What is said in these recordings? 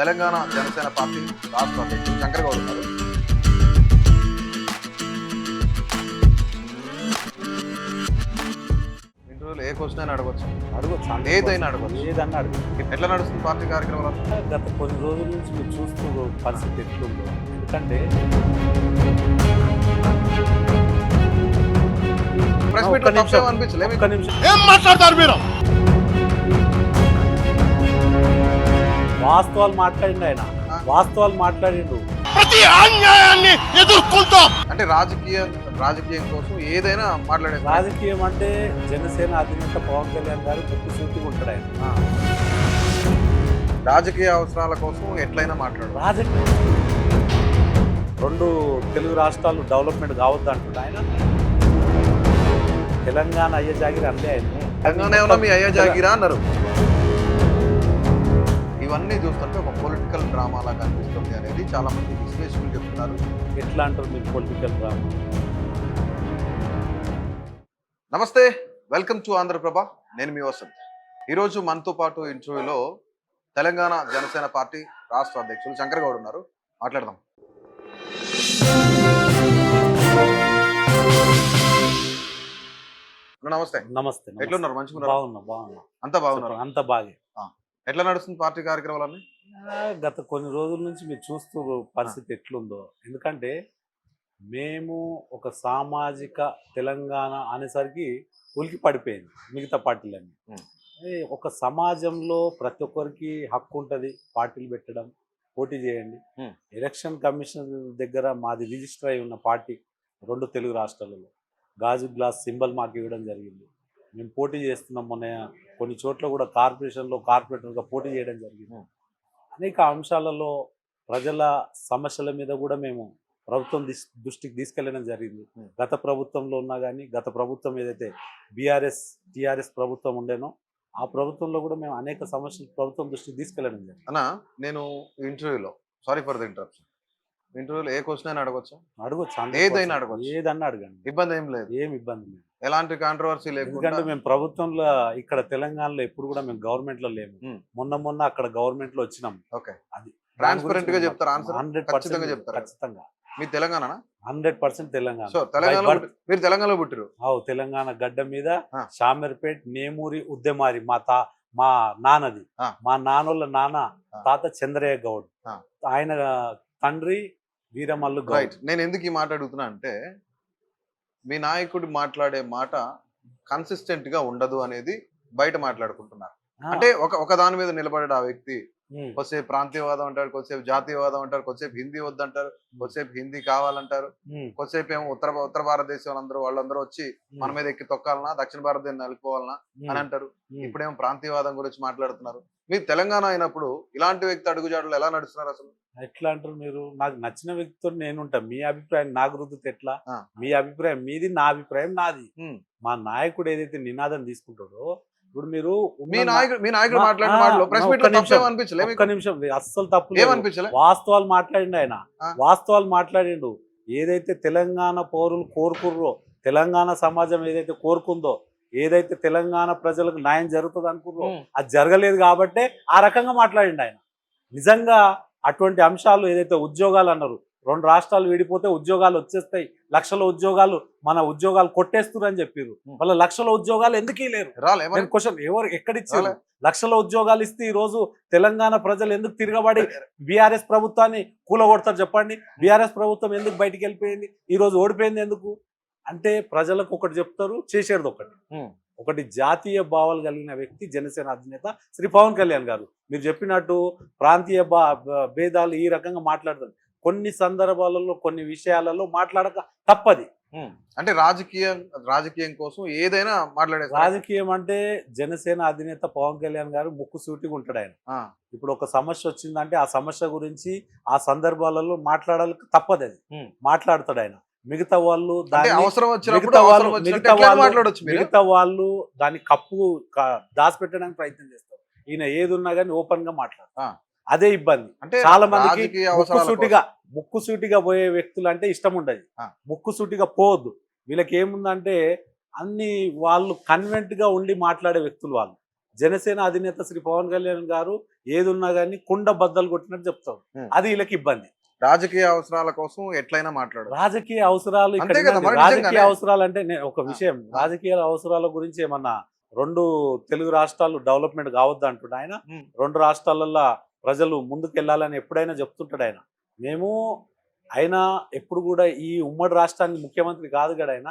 Telangana Janasena party రాష్ట్ర అధ్యక్షుడు శంకర్ గౌడ్ ఉన్నారు. ఇంటర్వ్యూలో ఏ క్వశ్చన్ అయినా అడగవచ్చు, ఏదైనా అడగవచ్చు. ఏదన్నా అడుగు. ఎట్లా నడుస్తుంది పార్టీ కార్యక్రమాలు? గత కొన్ని రోజుల నుంచి మీరు చూస్తూ పరిస్థితి ఎట్లుందో, ఎందుకంటే ప్రెస్ మీట్ లో తప్పేం అనిపించలేదు. ఒక్క నిమిషం ఏం మాట్లాడతారు మీరు? వాస్తవాలు మాట్లాడిండు ఆయన, వాస్తవాలు మాట్లాడిండు. ప్రతి అన్యాయాన్ని ఎదుర్కొంటాం. అంటే రాజకీయం కోసం ఏదైనా మాట్లాడే రాజకీయం అంటే జనసేన అధినేత పవన్ కళ్యాణ్ గారు ముక్కు సూటిగా ఉంటాడు ఆయన. రాజకీయ అవసరాల కోసం ఎట్లయినా మాట్లాడు. రాజకీయం రెండు తెలుగు రాష్ట్రాలు డెవలప్మెంట్ కావద్దు అంటున్నాడు ఆయన. తెలంగాణ అయ్యే జాగిరి అల్లే ఆయన. తెలంగాణ మీ అయ్యా జాగిరా అన్నారు. ఇవన్నీ చూస్తుంటే ఒక పొలిటికల్ డ్రామా లాగా అనిపిస్తుంది అనేది చాలా మంది విశ్లేషకులు చెప్తున్నారు. ఎట్లా అంటారు మీరు పొలిటికల్ డ్రామా? నమస్తే, వెల్కమ్ టు ఆంధ్రప్రభ. నేను మీ వసంత్. ఈరోజు మనతో పాటు ఇంటర్వ్యూలో తెలంగాణ జనసేన పార్టీ రాష్ట్ర అధ్యక్షులు శంకర్ గౌడ్ ఉన్నారు. మాట్లాడదాం. నమస్తే. నమస్తే. ఎట్లున్నారు? మంచిగా బాగున్నా. అంతా బాగున్నారు? అంత బాగే. ఎట్లా నడుస్తుంది పార్టీ కార్యక్రమాలన్నీ? గత కొన్ని రోజుల నుంచి మీరు చూస్తూ పరిస్థితి ఎట్లుందో, ఎందుకంటే మేము ఒక సామాజిక తెలంగాణ అనేసరికి ఉలికి పడిపోయింది మిగతా పార్టీలన్నీ. ఒక సమాజంలో ప్రతి ఒక్కరికి హక్కు ఉంటుంది పార్టీలు పెట్టడం, పోటీ చేయండి. ఎలక్షన్ కమిషన్ దగ్గర మాది రిజిస్టర్ అయి ఉన్న పార్టీ రెండు తెలుగు రాష్ట్రాలలో గాజు గ్లాస్ సింబల్ మాకు ఇవ్వడం జరిగింది. మేము పోటీ చేస్తున్నాం. మొన్న కొన్ని చోట్ల కూడా కార్పొరేషన్లో కార్పొరేటర్గా పోటీ చేయడం జరిగింది. అనేక అంశాలలో ప్రజల సమస్యల మీద కూడా మేము ప్రభుత్వం దృష్టికి తీసుకెళ్లడం జరిగింది. గత ప్రభుత్వంలో ఉన్నా కానీ, గత ప్రభుత్వం ఏదైతే టీఆర్ఎస్ ప్రభుత్వం ఉండేనో ఆ ప్రభుత్వంలో కూడా మేము అనేక సమస్యలు ప్రభుత్వం దృష్టికి తీసుకెళ్లడం జరిగింది. అన్నా, నేను ఇంటర్వ్యూలో, సారీ ఫర్ ద ఇంటరప్షన్, ఇంటర్వ్యూలో ఏ క్వశ్చన్ అయినా అడగొచ్చు, ఏదైనా అడగచ్చు, ఏదన్నా అడగండి, ఇబ్బంది ఏం లేదు. ఏం ఇబ్బంది లేదు, ఎలాంటి కాంట్రవర్సీ లేదు. ఎందుకంటే మేము ప్రభుత్వంలో ఇక్కడ తెలంగాణలో ఎప్పుడు కూడా మేము గవర్నమెంట్ లో లేము. మొన్న అక్కడ గవర్నమెంట్ లో వచ్చినాం. ఓకే, అది ట్రాన్స్పరెంట్ గా చెప్తారు ఆన్సర్? 100% చెప్తారు. ఖచ్చితంగా. మీ తెలంగాణ? 100% తెలంగాణ. సో తెలంగాణ, మీరు తెలంగాణలో పుట్టిరు? తెలంగాణ గడ్డ మీద షామీర్పేట్, నేమూరి, ఉద్దెమారి మా నాన్నది. మా నాన్నోళ్ళ నాన్న తాత చంద్రయ్య గౌడ్, ఆయన తండ్రి వీరమల్లు గౌడ్. నేను ఎందుకు ఈ మాట అడుగుతున్నా అంటే, మీ నాయకుడు మాట్లాడే మాట కన్సిస్టెంట్ గా ఉండదు అనేది బయట మాట్లాడుకుంటున్నారు. అంటే ఒక దాని మీద నిలబడే ఆ వ్యక్తి కొద్దిసేపు ప్రాంతీయవాదం అంటారు, కొద్దిసేపు జాతీయవాదం అంటారు, కొద్దిసేపు హిందీ వద్దంటారు, కొద్దిసేపు హిందీ కావాలంటారు, కొద్దిసేపు ఏమో ఉత్తర భారతదేశం వాళ్ళందరూ వచ్చి మన మీద ఎక్కి తొక్కాలన్నా, దక్షిణ భారతదేశం నలుపుకోవాలన్నా అని అంటారు. ఇప్పుడేమో ప్రాంతీయవాదం గురించి మాట్లాడుతున్నారు. మీరు తెలంగాణ అయినప్పుడు ఇలాంటి వ్యక్తి అడుగుజాడలు ఎలా నడుస్తున్నారు అసలు? ఎట్లా అంటారు మీరు? నాకు నచ్చిన వ్యక్తితో నేనుంటా. మీ అభిప్రాయం నాకు రుద్దుతే ఎట్లా? మీ అభిప్రాయం మీది, నా అభిప్రాయం నాది. మా నాయకుడు ఏదైతే నినాదం తీసుకుంటాడో, ఇప్పుడు మీరు మీ నాయకుడు మాట్లాడిన మాటలో ప్రెస్ మీట్ లో తప్పేం అనిపించలేదు? ఒక్క నిమిషం, అస్సలు తప్పు ఏమనిపించలేదు. వాస్తవాలు మాట్లాడిండు ఆయన, వాస్తవాలు మాట్లాడిండు. ఏదైతే తెలంగాణ పౌరులు కోరుకుర్రో, తెలంగాణ సమాజం ఏదైతే కోరుకుందో, ఏదైతే తెలంగాణ ప్రజలకు న్యాయం జరుగుతుంది అనుకుర్రో, అది జరగలేదు కాబట్టే ఆ రకంగా మాట్లాడిండు ఆయన. నిజంగా అటువంటి అంశాలు ఏదైతే ఉద్యోగాలు అన్నారు, రెండు రాష్ట్రాలు విడిపోతే ఉద్యోగాలు వచ్చేస్తాయి, లక్షల ఉద్యోగాలు మన ఉద్యోగాలు కొట్టేస్తున్నారు అని చెప్పారు. వాళ్ళ లక్షల ఉద్యోగాలు ఎందుకు లేరు? క్వశ్చన్, ఎవరు ఎక్కడిచ్చారు? లక్షల ఉద్యోగాలు ఇస్తే ఈ రోజు తెలంగాణ ప్రజలు ఎందుకు తిరగబడి బీఆర్ఎస్ ప్రభుత్వాన్ని కూలగొడతారు చెప్పండి? బీఆర్ఎస్ ప్రభుత్వం ఎందుకు బయటికి వెళ్ళిపోయింది? ఈ రోజు ఓడిపోయింది ఎందుకు అంటే, ప్రజలకు ఒకటి చెప్తారు, చేసేది ఒకటి జాతీయ భావాలు కలిగిన వ్యక్తి జనసేన అధినేత శ్రీ పవన్ కళ్యాణ్ గారు. మీరు చెప్పినట్టు ప్రాంతీయ భేదాలు ఈ రకంగా మాట్లాడతారు. కొన్ని సందర్భాలలో, కొన్ని విషయాలలో మాట్లాడక తప్పది. అంటే రాజకీయం కోసం ఏదైనా మాట్లాడే. రాజకీయం అంటే జనసేన అధినేత పవన్ కళ్యాణ్ గారు ముక్కు సూటిగా ఉంటాడు ఆయన. ఇప్పుడు ఒక సమస్య వచ్చిందంటే ఆ సమస్య గురించి ఆ సందర్భాలలో మాట్లాడాలి, తప్పదు. అది మాట్లాడతాడు ఆయన. మిగతా వాళ్ళు దాన్ని కప్పు దాచిపెట్టడానికి ప్రయత్నం చేస్తారు. ఈయన ఏది ఉన్నా కానీ ఓపెన్ గా మాట్లాడతారు. అదే ఇబ్బంది. చాలా మందికి ముక్కుసూటిగా పోయే వ్యక్తులు అంటే ఇష్టం ఉండదు. ముక్కుసూటిగా పోవద్దు. వీళ్ళకి ఏముందంటే అన్ని వాళ్ళు కన్వెంట్ గా ఉండి మాట్లాడే వ్యక్తులు వాళ్ళు. జనసేన అధినేత శ్రీ పవన్ కళ్యాణ్ గారు ఏది ఉన్నా కానీ కుండ బద్దలు కొట్టినట్టు చెప్తాడు. అది వీళ్ళకి ఇబ్బంది. రాజకీయ అవసరాల కోసం ఎట్లయినా మాట్లాడు. రాజకీయ అవసరాలు ఇక్కడ అంతే కదా, ఏంటంటే, మరి రాజకీయ నిజంగానే. అవసరాలు అంటే ఒక విషయం, రాజకీయ అవసరాల గురించి ఏమన్నా 2 తెలుగు రాష్ట్రాలు డెవలప్మెంట్ కావద్దు అంటుండే ఆయన. 2 రాష్ట్రాలలో ప్రజలు ముందుకు వెళ్ళాలని ఎప్పుడైనా చెప్తుంటాడు ఆయన. ఆయన ఎప్పుడు కూడా ఈ ఉమ్మడి రాష్ట్రానికి ముఖ్యమంత్రి కాదు కదా ఆయన.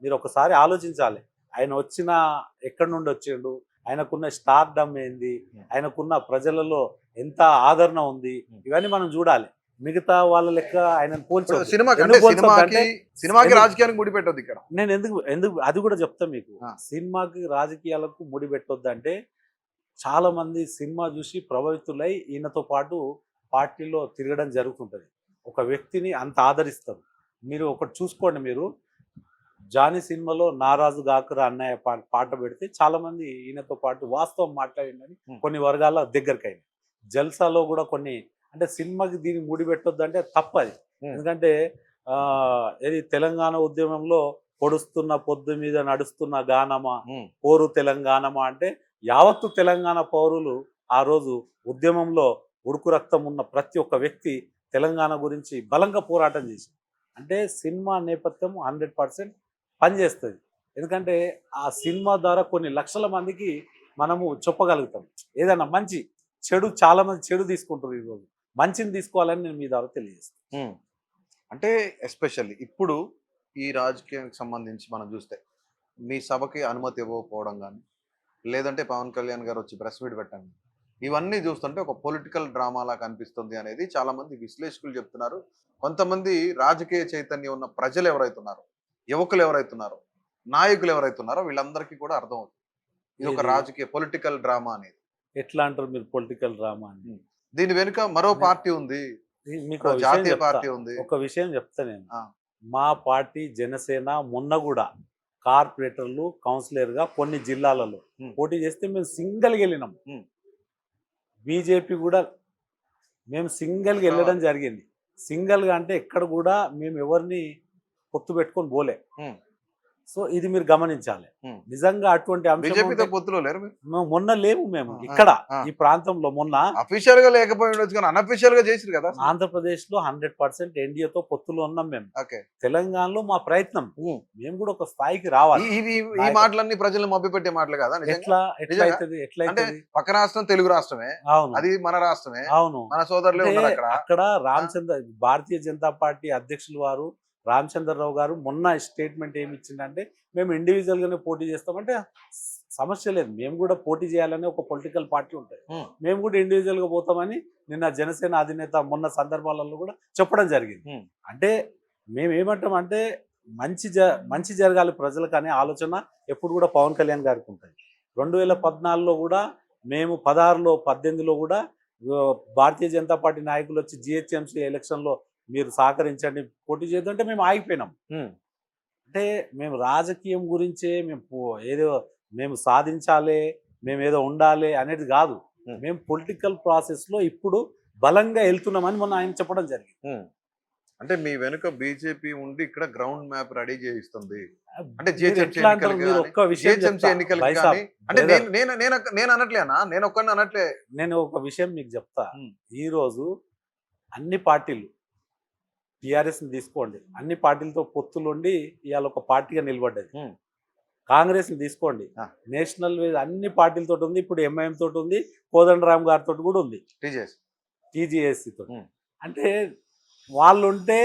మీరు ఒకసారి ఆలోచించాలి, ఆయన వచ్చిన ఎక్కడి నుండి వచ్చిండు, ఆయనకున్న స్టార్డమ్ ఏంది, ఆయనకున్న ప్రజలలో ఎంత ఆదరణ ఉంది, ఇవన్నీ మనం చూడాలి. మిగతా వాళ్ళ లెక్క ఆయన సినిమాకి రాజకీయానికి ముడి పెట్టొద్దు ఇక్కడ. నేను ఎందుకు అది కూడా చెప్తా మీకు. సినిమాకి రాజకీయాలకు ముడి పెట్టొద్దు అంటే, చాలా మంది సినిమా చూసి ప్రభావితులై ఈయనతో పాటు పార్టీలో తిరగడం జరుగుతుంటది. ఒక వ్యక్తిని అంత ఆదరిస్తారు. మీరు ఒకటి చూసుకోండి, మీరు జానీ సినిమాలో నారాజు గాకరా అన్నయ్య పాట పెడితే చాలా మంది ఈయనతో పాటు వాస్తవం మాట్లాడిందని కొన్ని వర్గాల దగ్గరికి అయింది. జల్సాలో కూడా కొన్ని, అంటే సినిమాకి దీనికి ముడి పెట్టొద్దు అంటే తప్పది. ఎందుకంటే ఏది తెలంగాణ ఉద్యమంలో పొడుస్తున్న పొద్దు మీద నడుస్తున్న గానమా పోరు తెలంగాణమా అంటే, యావత్తు తెలంగాణ పౌరులు ఆ రోజు ఉద్యమంలో ఉడుకు రక్తం ఉన్న ప్రతి ఒక్క వ్యక్తి తెలంగాణ గురించి బలంగా పోరాటం చేసి, అంటే సినిమా నేపథ్యం 100% పనిచేస్తుంది. ఎందుకంటే ఆ సినిమా ద్వారా కొన్ని లక్షల మందికి మనము చెప్పగలుగుతాం. ఏదైనా మంచి చెడు, చాలా మంది చెడు తీసుకుంటారు, ఈరోజు మంచిని తీసుకోవాలని నేను మీ ద్వారా తెలియజేస్తాను. అంటే ఎస్పెషల్లీ ఇప్పుడు ఈ రాజకీయానికి సంబంధించి మనం చూస్తే, మీ సభకి అనుమతి ఇవ్వకపోవడం కానీ, లేదంటే పవన్ కళ్యాణ్ గారు వచ్చి ప్రెస్ మీట్ పెట్టండి, ఇవన్నీ చూస్తుంటే ఒక పొలిటికల్ డ్రామాలా కనిపిస్తుంది అనేది చాలా మంది విశ్లేషకులు చెప్తున్నారు. కొంతమంది రాజకీయ చైతన్యం ఉన్న ప్రజలు ఎవరైతున్నారో, యువకులు ఎవరైతున్నారో, నాయకులు ఎవరైతున్నారో వీళ్ళందరికీ కూడా అర్థమవుతుంది ఇది ఒక రాజకీయ పొలిటికల్ డ్రామా అనేది. ఎట్లా అంటారు మీరు పొలిటికల్ డ్రామా అని? దీని వెనుక మరో పార్టీ ఉంది, మీకు జాతీయ పార్టీ ఉంది. ఒక విషయం చెప్తా నేను. మా పార్టీ జనసేన మొన్న కూడా కార్పొరేటర్లు, కౌన్సిలర్గా కొన్ని జిల్లాలలో పోటీ చేస్తే మేము సింగిల్గా వెళ్ళినాం. బీజేపీ కూడా మేము సింగిల్గా వెళ్ళడం జరిగింది. సింగిల్గా అంటే ఎక్కడ కూడా మేము ఎవరిని పొత్తు పెట్టుకొని పోలే. సో ఇది మీరు గమనించాలి. నిజంగా అటువంటి బీజేపీతో పొత్తులో లేరు మీరు? మొన్న లేము మేము ఇక్కడ ఈ ప్రాంతంలో. మొన్న అఫీషియల్ గా లేకపోయి ఉండొచ్చు కానీ అన్అఫీషియల్ గా చేసిరు కదా. ఆంధ్రప్రదేశ్ లో 100% ఎన్డీఏతో పొత్తులో ఉన్నాం మేము. తెలంగాణలో మా ప్రయత్నం, మేము కూడా ఒక స్థాయికి రావాలి. ఈ మాటలన్నీ ప్రజలను మభ్యపెట్టే మాటలు కదా. ఎట్లా ఎట్లా పక్క రాష్ట్రం తెలుగు రాష్ట్రమే, అవును, అది మన రాష్ట్రమే, అవును, మన సోదరులే ఉన్నారు అక్కడ. రామచంద్ర భారతీయ జనతా పార్టీ అధ్యక్షులు వారు రామచంద్రరావు గారు మొన్న స్టేట్మెంట్ ఏమి ఇచ్చిందంటే, మేము ఇండివిజువల్ గానే పోటీ చేస్తామంటే సమస్య లేదు, మేము కూడా పోటీ చేయాలని ఒక పొలిటికల్ పార్టీ ఉంటుంది, మేము కూడా ఇండివిజువల్ గా పోతామని నిన్న జనసేన అధినేత మొన్న సందర్భాలలో కూడా చెప్పడం జరిగింది. అంటే మేము ఏమంటామంటే మంచి జరగాలి ప్రజలకు అనే ఆలోచన ఎప్పుడు కూడా పవన్ కళ్యాణ్ గారికి ఉంటుంది. 2014లో కూడా మేము 16లో 18లో కూడా భారతీయ జనతా పార్టీ నాయకులు వచ్చి జిహెచ్ఎంసీ ఎలక్షన్లో మీరు సహకరించండి, పోటీ చేద్దంటే మేము ఆగిపోయినాం. అంటే మేము రాజకీయం గురించే మేము సాధించాలి, మేము ఏదో ఉండాలి అనేది కాదు. మేము పొలిటికల్ ప్రాసెస్లో ఇప్పుడు బలంగా వెళ్తున్నామని మొన్న ఆయన చెప్పడం జరిగింది. అంటే మీ వెనుక బీజేపీ ఉండి ఇక్కడ గ్రౌండ్ మ్యాప్ రెడీ చేయిస్తుంది. అంటే నేను అనట్లేనా, నేను ఒక్కడిని అనట్లే. నేను ఒక విషయం మీకు చెప్తా. ఈరోజు అన్ని పార్టీలు, టీఆర్ఎస్ని తీసుకోండి, అన్ని పార్టీలతో పొత్తులుండి ఇవాళ ఒక పార్టీగా నిలబడ్డది. కాంగ్రెస్ని తీసుకోండి, నేషనల్ అన్ని పార్టీలతో ఉంది, ఇప్పుడు ఎంఐఎం తోటి ఉంది, కోదండరామ్ గారితో కూడా ఉంది, టీజీఎస్సీ తోటి. అంటే వాళ్ళు ఉంటే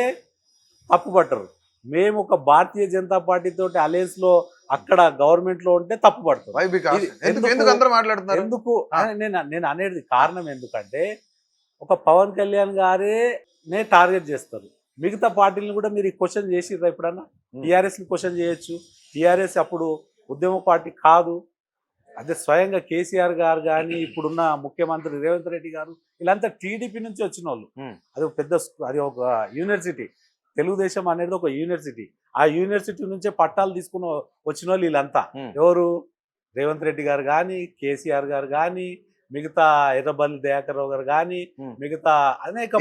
తప్పుపట్టరు, మేము ఒక భారతీయ జనతా పార్టీ తోటి అలయన్స్ లో అక్కడ గవర్నమెంట్ లో ఉంటే తప్పుపడతారు. ఎందుకు నేను అనేది కారణం ఎందుకంటే, ఒక పవన్ కళ్యాణ్ గారే టార్గెట్ చేస్తారు. మిగతా పార్టీలను కూడా మీరు క్వశ్చన్ చేసిర్రా ఎప్పుడన్నా? టీఆర్ఎస్ని క్వశ్చన్ చేయొచ్చు. టీఆర్ఎస్ అప్పుడు ఉద్యమ పార్టీ కాదు, అదే స్వయంగా కేసీఆర్ గారు కానీ ఇప్పుడున్న ముఖ్యమంత్రి రేవంత్ రెడ్డి గారు వీళ్ళంతా టీడీపీ నుంచి వచ్చిన వాళ్ళు. అది ఒక అది ఒక యూనివర్సిటీ, తెలుగుదేశం అనేది ఒక యూనివర్సిటీ. ఆ యూనివర్సిటీ నుంచే పట్టాలు తీసుకుని వచ్చిన వాళ్ళు వీళ్ళంతా. ఎవరు? రేవంత్ రెడ్డి గారు కానీ, కేసీఆర్ గారు కానీ, మిగతా ఎర్రబల్లి దయాకర్ రావు గారు కానీ, మిగతా అనేక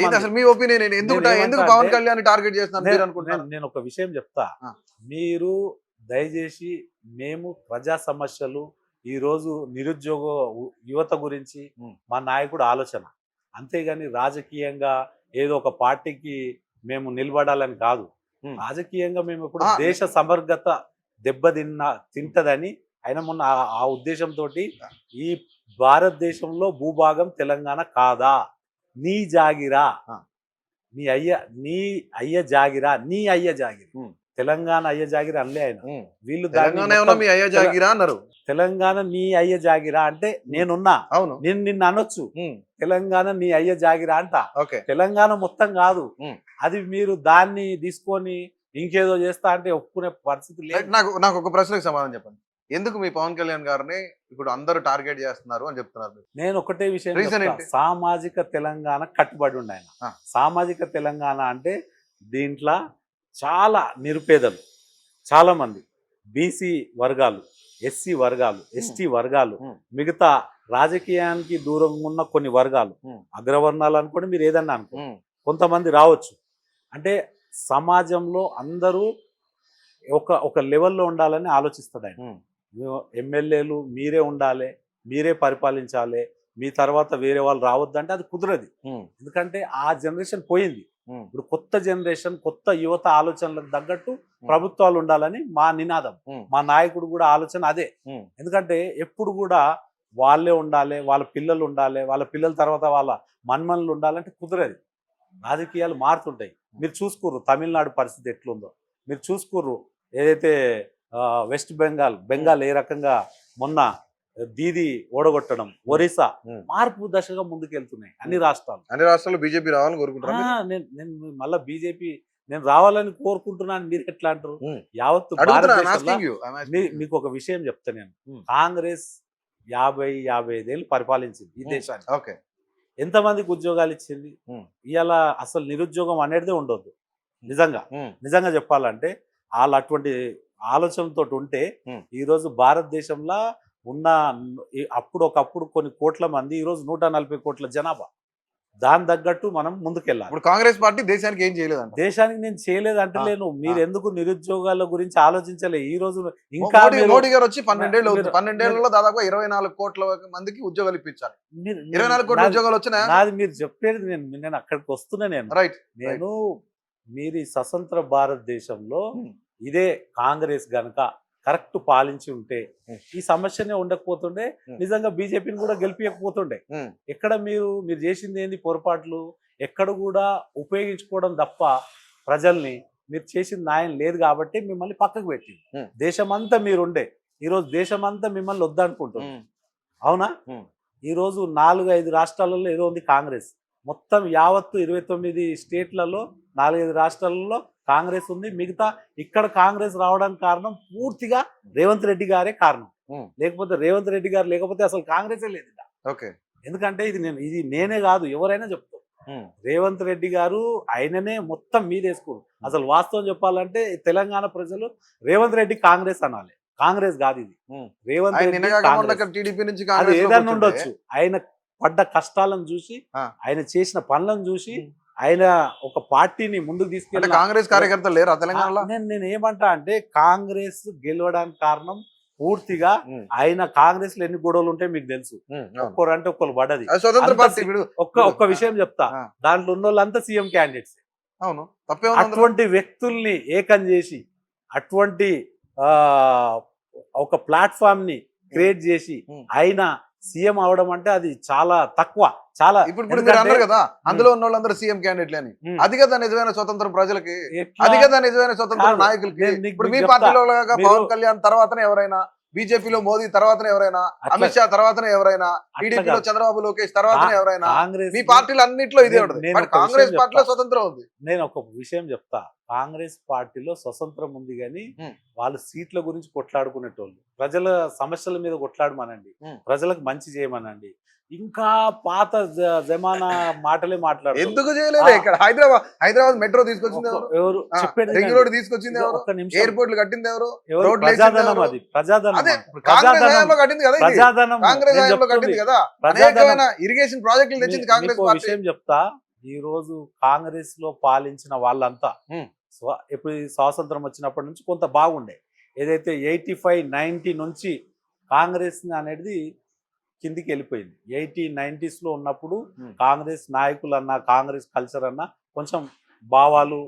నేను ఒక విషయం చెప్తా. మీరు దయచేసి, మేము ప్రజా సమస్యలు ఈరోజు నిరుద్యోగ యువత గురించి మా నాయకుడు ఆలోచన. అంతేగాని రాజకీయంగా ఏదో ఒక పార్టీకి మేము నిలబడాలని కాదు. రాజకీయంగా మేము ఇప్పుడు దేశ సమగ్రత తింటదని ఆయన మొన్న ఆ ఉద్దేశంతో ఈ భారతదేశంలో భూభాగం తెలంగాణ కాదా, నీ జాగిరా, నీ అయ్య జాగిరా, నీ అయ్య జాగిరి, తెలంగాణ అయ్య జాగిరి అనలే ఆయన. వీళ్ళు అన్నారు తెలంగాణ నీ అయ్య జాగిరా అంటే నేనున్నా, అవును నేను నిన్ను అనొచ్చు తెలంగాణ నీ అయ్య జాగిరా అంట. తెలంగాణ మొత్తం కాదు అది. మీరు దాన్ని తీసుకొని ఇంకేదో చేస్తా అంటే ఒప్పుకునే పరిస్థితి లేదు. నాకు ఒక ప్రశ్నకు సమాధానం చెప్పండి. ఎందుకు మీ పవన్ కళ్యాణ్ గారిని ఇప్పుడు అందరూ టార్గెట్ చేస్తున్నారు అని చెప్తున్నారు? నేను ఒకటే విషయం, సామాజిక తెలంగాణ కట్టుబడి ఉండి ఆయన. సామాజిక తెలంగాణ అంటే దీంట్లో చాలా నిరుపేదలు, చాలా మంది బీసీ వర్గాలు, ఎస్సీ వర్గాలు, ఎస్టీ వర్గాలు, మిగతా రాజకీయానికి దూరంగా ఉన్న కొన్ని వర్గాలు, అగ్రవర్ణాలు అనుకోండి, మీరు ఏదన్నా అనుకోండి, కొంతమంది రావచ్చు. అంటే సమాజంలో అందరూ ఒక లెవెల్లో ఉండాలని ఆలోచిస్తాడు ఆయన. ఎమ్మెల్యేలు మీరే ఉండాలి, మీరే పరిపాలించాలి, మీ తర్వాత వేరే వాళ్ళు రావద్దంటే అది కుదరదు. ఎందుకంటే ఆ జనరేషన్ పోయింది. ఇప్పుడు కొత్త జనరేషన్, కొత్త యువత ఆలోచనలకు తగ్గట్టు ప్రభుత్వాలు ఉండాలని మా నినాదం. మా నాయకుడు కూడా ఆలోచన అదే. ఎందుకంటే ఎప్పుడు కూడా వాళ్ళే ఉండాలి, వాళ్ళ పిల్లలు ఉండాలి, వాళ్ళ పిల్లల తర్వాత వాళ్ళ మన్మన్లు ఉండాలంటే కుదరదు. రాజకీయాలు మారుతుంటాయి. మీరు చూసుకోరు తమిళనాడు పరిస్థితి ఎట్లుందో, మీరు చూసుకోరు ఏదైతే వెస్ట్ బెంగాల్ ఏ రకంగా మొన్న దీది ఓడగొట్టడం, ఒరిస్సా మార్పు దశగా ముందుకెళ్తున్నాయి అన్ని రాష్ట్రాలు. బీజేపీ రావాలని కోరుకుంటున్నా. నేను మళ్ళీ బీజేపీ నేను రావాలని కోరుకుంటున్నాను, మీరు ఎట్లా అంటారు? యావత్తు మీకు ఒక విషయం చెప్తా నేను. కాంగ్రెస్ 50-55 ఏళ్ళు పరిపాలించింది ఈ దేశాన్ని. ఎంతమందికి ఉద్యోగాలు ఇచ్చింది? ఇవాళ అసలు నిరుద్యోగం అనేదే ఉండొద్దు. నిజంగా చెప్పాలంటే వాళ్ళు అటువంటి ఆలోచనతో ఉంటే ఈరోజు భారతదేశంలో ఉన్న ఒకప్పుడు కొన్ని కోట్ల మంది, ఈరోజు 140 కోట్ల జనాభా. దాని తగ్గట్టు మనం ముందుకెళ్ళాలి. ఇప్పుడు కాంగ్రెస్ పార్టీ దేశానికి ఏం చేయలేదు. దేశానికి నేను చేయలేదు అంటలేను. మీరు ఎందుకు నిరుద్యోగాల గురించి ఆలోచించలే? ఈ రోజు ఇంకా మోడీ గారు వచ్చి 12 ఏళ్లలో దాదాపు 24 కోట్ల మందికి ఉద్యోగాలు ఇప్పించాలి. 24 కోట్ల ఉద్యోగాలు వచ్చినాయి. నాది మీరు చెప్పేది నేను అక్కడికి వస్తున్నా. నేను మీరు ఈ స్వతంత్ర భారతదేశంలో ఇదే కాంగ్రెస్ గనక కరెక్ట్ పాలించి ఉంటే ఈ సమస్యనే ఉండకపోతుండే, నిజంగా బీజేపీని కూడా గెలిపించకపోతుండే. ఎక్కడ మీరు చేసింది ఏంది పొరపాట్లు? ఎక్కడ కూడా ఉపయోగించుకోవడం తప్ప ప్రజల్ని మీరు చేసిన న్యాయం లేదు కాబట్టి మిమ్మల్ని పక్కకు పెట్టింది. దేశమంతా మీరుండే, ఈరోజు దేశమంతా మిమ్మల్ని వద్దనుకుంటుంది. అవునా? ఈరోజు 4-5 రాష్ట్రాలలో ఏదో ఉంది కాంగ్రెస్. మొత్తం యావత్తు 29 స్టేట్లలో 4-5 రాష్ట్రాలలో కాంగ్రెస్ ఉంది. మిగతా ఇక్కడ కాంగ్రెస్ రావడానికి కారణం పూర్తిగా రేవంత్ రెడ్డి గారే కారణం. లేకపోతే రేవంత్ రెడ్డి గారు లేకపోతే అసలు కాంగ్రెసే లేదు. ఎందుకంటే ఇది నేనే కాదు, ఎవరైనా చెప్తారు. రేవంత్ రెడ్డి గారు ఆయననే మొత్తం మీదేసుకోరు. అసలు వాస్తవం చెప్పాలంటే తెలంగాణ ప్రజలు రేవంత్ రెడ్డి కాంగ్రెస్ అనాలి, కాంగ్రెస్ కాదు ఇది. రేవంత్ రెడ్డి అది ఏదన్నా ఉండొచ్చు. ఆయన పడ్డ కష్టాలను చూసి, ఆయన చేసిన పనులను చూసి, ఆయన ఒక పార్టీని ముందుకు తీసుకెళ్ళి కాంగ్రెస్ కార్యకర్తలు లేరు తెలంగాణలో. నేను ఏమంటా అంటే కాంగ్రెస్ గెలవడానికి కారణం పూర్తిగా ఆయన కాంగ్రెస్ లో ఎన్ని గొడవలు ఉంటాయి మీకు తెలుసు. ఒక్కరంటే ఒక్కరు పడ్డది. ఒక్క విషయం చెప్తా, దాంట్లో ఉన్న వాళ్ళంతా సీఎం క్యాండిడేట్స్. అవును, అటువంటి వ్యక్తుల్ని ఏకం చేసి అటువంటి ఒక ప్లాట్ఫామ్ ని క్రియేట్ చేసి ఆయన సీఎం అవడం అంటే అది చాలా తక్కువ. చాలా ఇప్పుడు మీరు అన్నారు కదా అందులో ఉన్న వాళ్ళందరూ సీఎం క్యాండిడేట్లు అని. అది కదా నిజమైన స్వతంత్రం ప్రజలకి, అది కదా నిజమైన స్వతంత్రం నాయకులకి. ఇప్పుడు మీ పార్టీలో పవన్ కళ్యాణ్ తర్వాతనే ఎవరైనా, బీజేపీలో మోదీ తర్వాతనే ఎవరైనా, అమిత్ షా తర్వాతనే ఎవరైనా, టీడీపీలో చంద్రబాబు లోకేష్ తర్వాతనే ఎవరైనా, మీ పార్టీలు అన్నింటిలో ఇదే ఉంటుంది. కాంగ్రెస్ పార్టీలో స్వతంత్రం ఉంది. నేను ఒక విషయం చెప్తా, కాంగ్రెస్ పార్టీలో స్వతంత్రం ఉంది కానీ వాళ్ళు సీట్ల గురించి కొట్లాడుకునేటోళ్ళు. ప్రజల సమస్యల మీద కొట్లాడమనండి, ప్రజలకు మంచి చేయమనండి. ఇంకా పాత జమానా మాటలే మాట్లాడు. ఎందుకు చేయలేదు? ఇక్కడ హైదరాబాద్ మెట్రో తీసుకొచ్చింది ఎవరు? రింగ్ రోడ్ తీసుకొచ్చింది ఎవరు? ఎయిర్పోర్ట్లు కట్టింది ఎవరు? ప్రజాధనం. అది ప్రజాధనం. కాంగ్రెస్ హయాంలో కట్టింది కదా. కాంగ్రెస్ హయాంలో కట్టింది కదా. అనేకమైన ఇరిగేషన్ ప్రాజెక్టులు తెచ్చింది కాంగ్రెస్ పార్టీ. విషయం చెప్తా, ఈ రోజు కాంగ్రెస్ లో పాలించిన వాళ్ళంతా ఇప్పుడు స్వాతంత్రం వచ్చినప్పటి నుంచి కొంత బాగుండే. ఏదైతే 85-90 నుంచి కాంగ్రెస్ అనేది కిందికి వెళ్ళిపోయింది. 90s ఉన్నప్పుడు Hmm. కాంగ్రెస్ నాయకులన్నా కాంగ్రెస్ కల్చర్ అన్నా కొంచెం భావాలు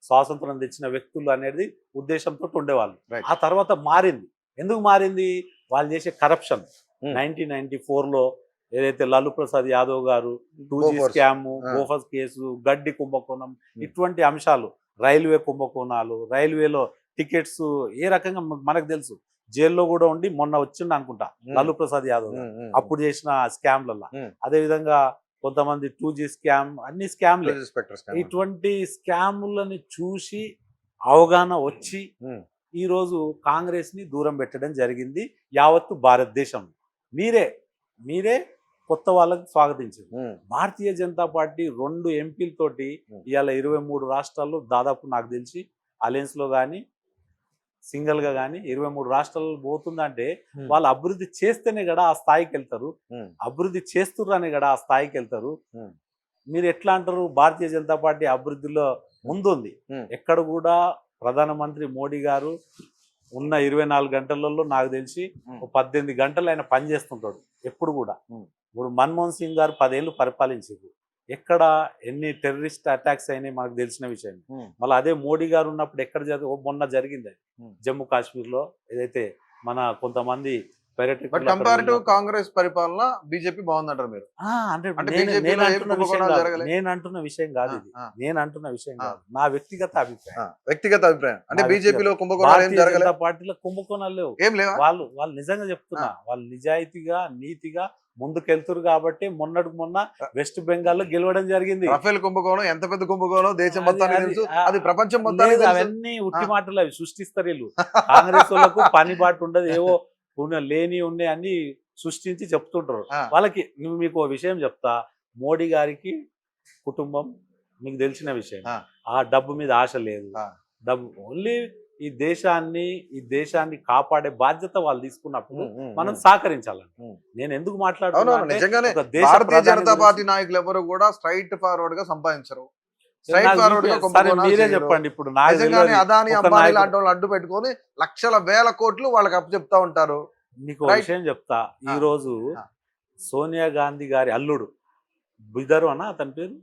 స్వాతంత్రం తెచ్చిన వ్యక్తులు అనేది ఉద్దేశంతో ఉండేవాళ్ళు. Right. ఆ తర్వాత మారింది. ఎందుకు మారింది? వాళ్ళు చేసే కరప్షన్. Hmm. 1994లో ఏదైతే లాలూ ప్రసాద్ యాదవ్ గారు 2G Bofors. Scam, Ah. Bofors case, గడ్డి కుంభకోణం, ఇటువంటి అంశాలు, రైల్వే కుంభకోణాలు, రైల్వేలో టికెట్స్ ఏ రకంగా మనకు తెలుసు. జైల్లో కూడా ఉండి మొన్న వచ్చిండు అనుకుంటా లాలూ ప్రసాద్ యాదవ్ గారు. అప్పుడు చేసిన స్కామ్లలో. అదే విధంగా కొంతమంది 2G స్కామ్, అన్ని స్కామ్లే. ఇటువంటి స్కాములని చూసి అవగాహన వచ్చి ఈరోజు కాంగ్రెస్ ని దూరం పెట్టడం జరిగింది యావత్తు భారతదేశం. మీరే కొత్త వాళ్ళకి స్వాగతించారు. భారతీయ జనతా పార్టీ 2 ఎంపీలతోటి ఇవాళ 23 రాష్ట్రాల్లో దాదాపు నాకు తెలిసి అలయన్స్ లో కానీ సింగిల్ గా కానీ 23 రాష్ట్రాలు పోతుందంటే వాళ్ళు అభివృద్ధి చేస్తేనే కదా ఆ స్థాయికి వెళ్తారు. అభివృద్ధి చేస్తుర్రనే కదా ఆ స్థాయికి వెళ్తారు. మీరు ఎట్లా అంటారు? భారతీయ జనతా పార్టీ అభివృద్ధిలో ముందుంది. ఎక్కడ కూడా ప్రధానమంత్రి మోడీ గారు ఉన్న 24 గంటలలో నాకు తెలిసి 18 గంటలు ఆయన పని చేస్తుంటాడు ఎప్పుడు కూడా. ఇప్పుడు మన్మోహన్ సింగ్ గారు 10 ఏళ్ళు పరిపాలించారు. ఎక్కడ ఎన్ని టెర్రరిస్ట్ అటాక్స్ అయినాయి మనకు తెలిసిన విషయం. మళ్ళీ అదే మోడీ గారు ఉన్నప్పుడు ఎక్కడ మొన్న జరిగింది జమ్మూ కాశ్మీర్ లో, ఏదైతే మన కొంతమంది కంపారిటివ్ కాంగ్రెస్ పరిపాలన బీజేపీ బాగుందంటారు మీరు? నేను అంటున్న విషయం కాదు ఇది. నేను అంటున్న విషయం కాదు, నా వ్యక్తిగత అభిప్రాయం. అంటే బీజేపీలో కుంభకోణాలు పార్టీలో కుంభకోణాలు లేవు. ఏం లేవా? వాళ్ళు నిజంగా చెప్తున్నా, వాళ్ళు నిజాయితీగా నీతిగా ముందుకెళ్తురు కాబట్టి మొన్నటికి మొన్న వెస్ట్ బెంగాల్ లో గెలవడం జరిగింది. రఫేల్ కుంభకోణం ఎంత పెద్ద కుంభకోణం దేశం మొత్తానికి తెలుసు, అది ప్రపంచం మొత్తానికి అవన్నీ ఉట్టి మాటలు, అవి సృష్టిస్తారు వీళ్ళు. కాంగ్రెస్ వాళ్ళకు పని బాటు ఉండదు, ఏవో లేని ఉన్నాయి అన్ని సృష్టించి చెప్తుంటారు వాళ్ళకి. మీకు విషయం చెప్తా, మోడీ గారికి కుటుంబం మీకు తెలిసిన విషయం. ఆ డబ్బు మీద ఆశ లేదు. డబ్బు ఓన్లీ ఈ దేశాన్ని కాపాడే బాధ్యత వాళ్ళు తీసుకున్నప్పుడు మనం సహకరించాలని. నేను ఎందుకు మాట్లాడుతున్నాను, భారతీయ జనతా పార్టీ నాయకులు ఎవరు కూడా స్ట్రైట్ ఫార్వర్డ్ గా సంపాదించరు. మీరే చెప్పండి. ఇప్పుడు అదాని అంబానీ లాంటి వాళ్ళు అడ్డు పెట్టుకొని లక్షల వేల కోట్లు వాళ్ళకి అప్పు చెప్తా ఉంటారు. మీకు విషయం చెప్తా, ఈ రోజు సోనియా గాంధీ గారి అల్లుడు బిదరు అన్న అతని పేరు,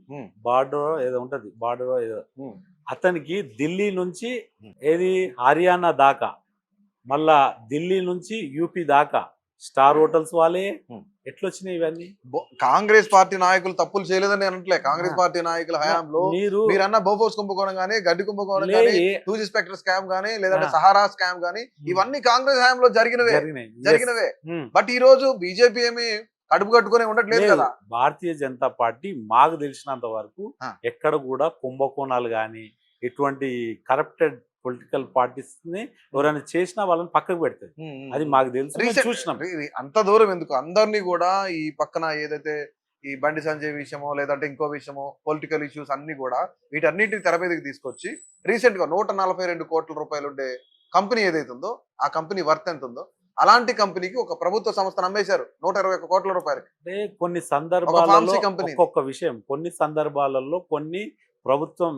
బార్డర్ ఏదో ఉంటది, బార్డర్ ఏదో, అతనికి ఢిల్లీ నుంచి ఏది హర్యానా దాకా, మళ్ళా ఢిల్లీ నుంచి యూపీ దాకా స్టార్ హోటల్స్ వాళ్ళే. ఎట్లొచ్చినాయి ఇవన్నీ? కాంగ్రెస్ పార్టీ నాయకులు తప్పులు చేయలేదని అనట్లే. కాంగ్రెస్ పార్టీ నాయకుల హయాంలో మీరన్న బోఫోర్స్ కుంభకోణం గానీ, గడ్డి కుంభకోణం గానీ, 2G స్పెక్టర్ స్కామ్ గానీ, లేదంటే సహారా స్కామ్ గానీ, ఇవన్నీ కాంగ్రెస్ హయాంలో జరిగినవే. బట్ ఈ రోజు బీజేపీ ఏమి కడుపు కట్టుకునే ఉండట్లేదు కదా. భారతీయ జనతా పార్టీ మాకు తెలిసినంత వరకు ఎక్కడ కూడా కుంభకోణాలు గానీ ఇటువంటి కరప్టెడ్ పొలిటికల్ పార్టీస్ ని ఎవరైనా చేసినా వాళ్ళని పక్కకు పెడతారు. అది మాకు తెలుసు, చూసినాం. అంత దూరం ఎందుకు, అందరినీ కూడా ఈ పక్కన ఏదైతే ఈ బండి సంజయ్ విషయమో లేదంటే ఇంకో విషయమో పొలిటికల్ ఇష్యూస్ అన్ని కూడా వీటన్నిటిని తెర మీదకి తీసుకొచ్చి రీసెంట్ గా 142 కోట్ల రూపాయలు ఉండే కంపెనీ ఏదైతే ఉందో ఆ కంపెనీ వర్త్ ఎంత ఉందో అలాంటి కంపెనీకి ఒక ప్రభుత్వ సంస్థను అమ్మేశారు 121 కోట్ల రూపాయలు. అంటే కొన్ని సందర్భాలలో ఒక్కొక్క విషయం, కొన్ని సందర్భాలలో కొన్ని ప్రభుత్వం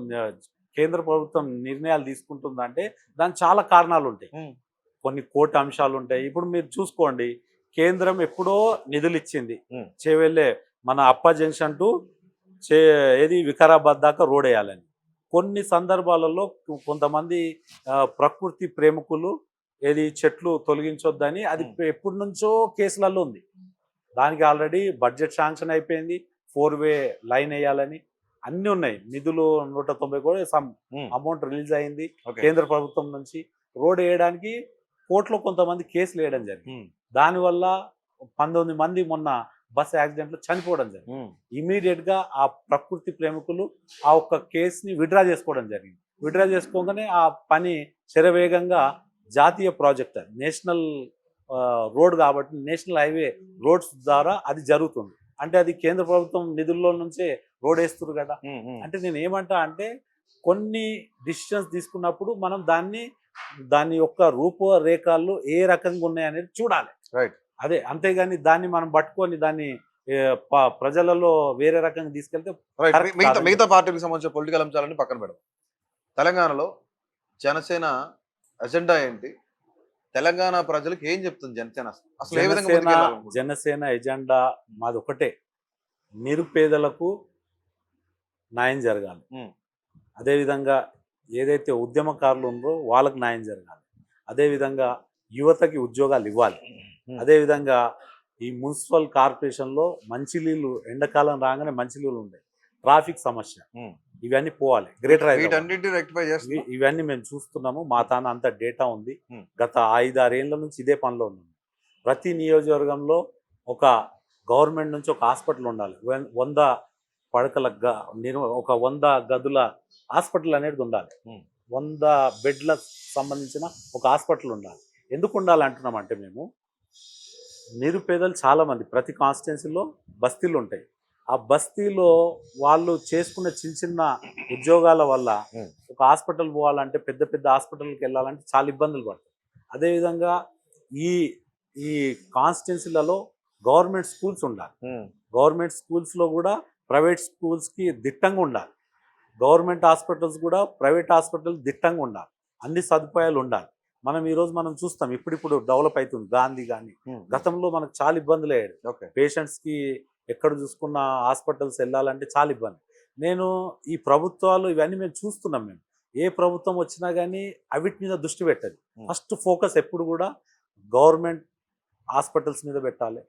కేంద్ర ప్రభుత్వం నిర్ణయాలు తీసుకుంటుందంటే దానికి చాలా కారణాలు ఉంటాయి, కొన్ని కోటి అంశాలు ఉంటాయి. ఇప్పుడు మీరు చూసుకోండి, కేంద్రం ఎప్పుడో నిధులు ఇచ్చింది చేవెళ్ళే మన అప్ప జంక్షన్ టు ఏది వికారాబాద్ దాకా రోడ్ వేయాలని. కొన్ని సందర్భాలలో కొంతమంది ప్రకృతి ప్రేమికులు ఏది చెట్లు తొలగించొద్దని అది ఎప్పటి నుంచో కేసులలో ఉంది. దానికి ఆల్రెడీ బడ్జెట్ శాంక్షన్ అయిపోయింది, 4-వే లైన్ వేయాలని అన్ని ఉన్నాయి, నిధులు 190 కోట్లు సమ్ అమౌంట్ రిలీజ్ అయింది కేంద్ర ప్రభుత్వం నుంచి. రోడ్ వేయడానికి కోర్టులో కొంతమంది కేసులు వేయడం జరిగింది. దానివల్ల 19 మంది మొన్న బస్ యాక్సిడెంట్ లో చనిపోవడం జరిగింది. ఇమీడియట్ గా ఆ ప్రకృతి ప్రేమికులు ఆ ఒక్క కేసుని విత్డ్రా చేసుకోవడం జరిగింది. విత్డ్రా చేసుకోగానే ఆ పని శరవేగంగా జాతీయ ప్రాజెక్ట్, నేషనల్ రోడ్ కాబట్టి నేషనల్ హైవే రోడ్స్ ద్వారా అది జరుగుతుంది. అంటే అది కేంద్ర ప్రభుత్వం నిధుల్లో నుంచే రోడ్ వేస్తున్నారు కదా. అంటే నేను ఏమంటా అంటే కొన్ని డిసిషన్స్ తీసుకున్నప్పుడు మనం దాని యొక్క రూపురేఖలు ఏ రకంగా ఉన్నాయనేది చూడాలి. అదే, అంతేగాని దాన్ని మనం పట్టుకొని దాన్ని ప్రజలలో వేరే రకంగా తీసుకెళ్తే. మిగతా పార్టీలకు సంబంధించిన పొలిటికల్ అంశాలని పక్కన పెడదాం. తెలంగాణలో జనసేన ఎజెండా ఏంటి, తెలంగాణ ప్రజలకు ఏం చెప్తుంది జనసేన? అసలు ఏ విధంగా జనసేన ముందుకెళ్ళాలనుకుంటున్నారు? జనసేన ఎజెండా మాది ఒకటే, నిరుపేదలకు న్యాయం జరగాలి. ఉమ్, అదేవిధంగా ఏదైతే ఉద్యమకారులు ఉన్నారో వాళ్ళకు న్యాయం జరగాలి. అదేవిధంగా యువతకి ఉద్యోగాలు ఇవ్వాలి. అదేవిధంగా ఈ మున్సిపల్ కార్పొరేషన్లో మంచినీళ్ళు ఎండాకాలం రాగానే మంచినీళ్ళు ఉండే ట్రాఫిక్ సమస్య ఉమ్. ఇవన్నీ పోవాలి. గ్రేటర్ హైదరాబాద్ వీటన్నిటిని రెక్టిఫై చేస్తుంది. ఇవన్నీ మేము చూస్తున్నాము. మా తాన అంత డేటా ఉంది. Hmm. గత 5-6 ఏళ్ల నుంచి ఇదే పనిలో ఉన్నాము. ప్రతి నియోజకవర్గంలో ఒక గవర్నమెంట్ నుంచి ఒక హాస్పిటల్ ఉండాలి. 100 పడకల ఒక 100 గదుల హాస్పిటల్ అనేది ఉండాలి. 100 బెడ్లకు సంబంధించిన ఒక హాస్పిటల్ ఉండాలి. ఎందుకు ఉండాలంటున్నామంటే మేము నిరుపేదలు చాలామంది ప్రతి కాన్స్టిట్యున్సీలో బస్తీలు ఉంటాయి. ఆ బస్తీలో వాళ్ళు చేసుకున్న చిన్న చిన్న ఉద్యోగాల వల్ల ఒక హాస్పిటల్ పోవాలంటే పెద్ద పెద్ద హాస్పిటల్కి వెళ్ళాలంటే చాలా ఇబ్బందులు పడతాయి. అదేవిధంగా ఈ ఈ కాన్స్టిట్యున్సీలలో గవర్నమెంట్ స్కూల్స్ ఉండాలి. గవర్నమెంట్ స్కూల్స్లో కూడా ప్రైవేట్ స్కూల్స్కి దిట్టంగా ఉండాలి. గవర్నమెంట్ హాస్పిటల్స్ కూడా ప్రైవేట్ హాస్పిటల్ దిట్టంగా ఉండాలి. అన్ని సదుపాయాలు ఉండాలి. ఈరోజు మనం చూస్తాం ఇప్పుడిప్పుడు డెవలప్ అవుతుంది గాంధీ కానీ. గతంలో మనకు చాలా ఇబ్బందులు అయ్యాయి. పేషెంట్స్కి ఎక్కడ చూసుకున్న హాస్పిటల్స్ వెళ్ళాలంటే చాలా ఇబ్బంది. నేను ఈ ప్రభుత్వాలు ఇవన్నీ మేము చూస్తున్నాం. మేము ఏ ప్రభుత్వం వచ్చినా కానీ అవిటి మీద దృష్టి పెట్టదు. ఫస్ట్ ఫోకస్ ఎప్పుడు కూడా గవర్నమెంట్ హాస్పిటల్స్ మీద పెట్టాలి.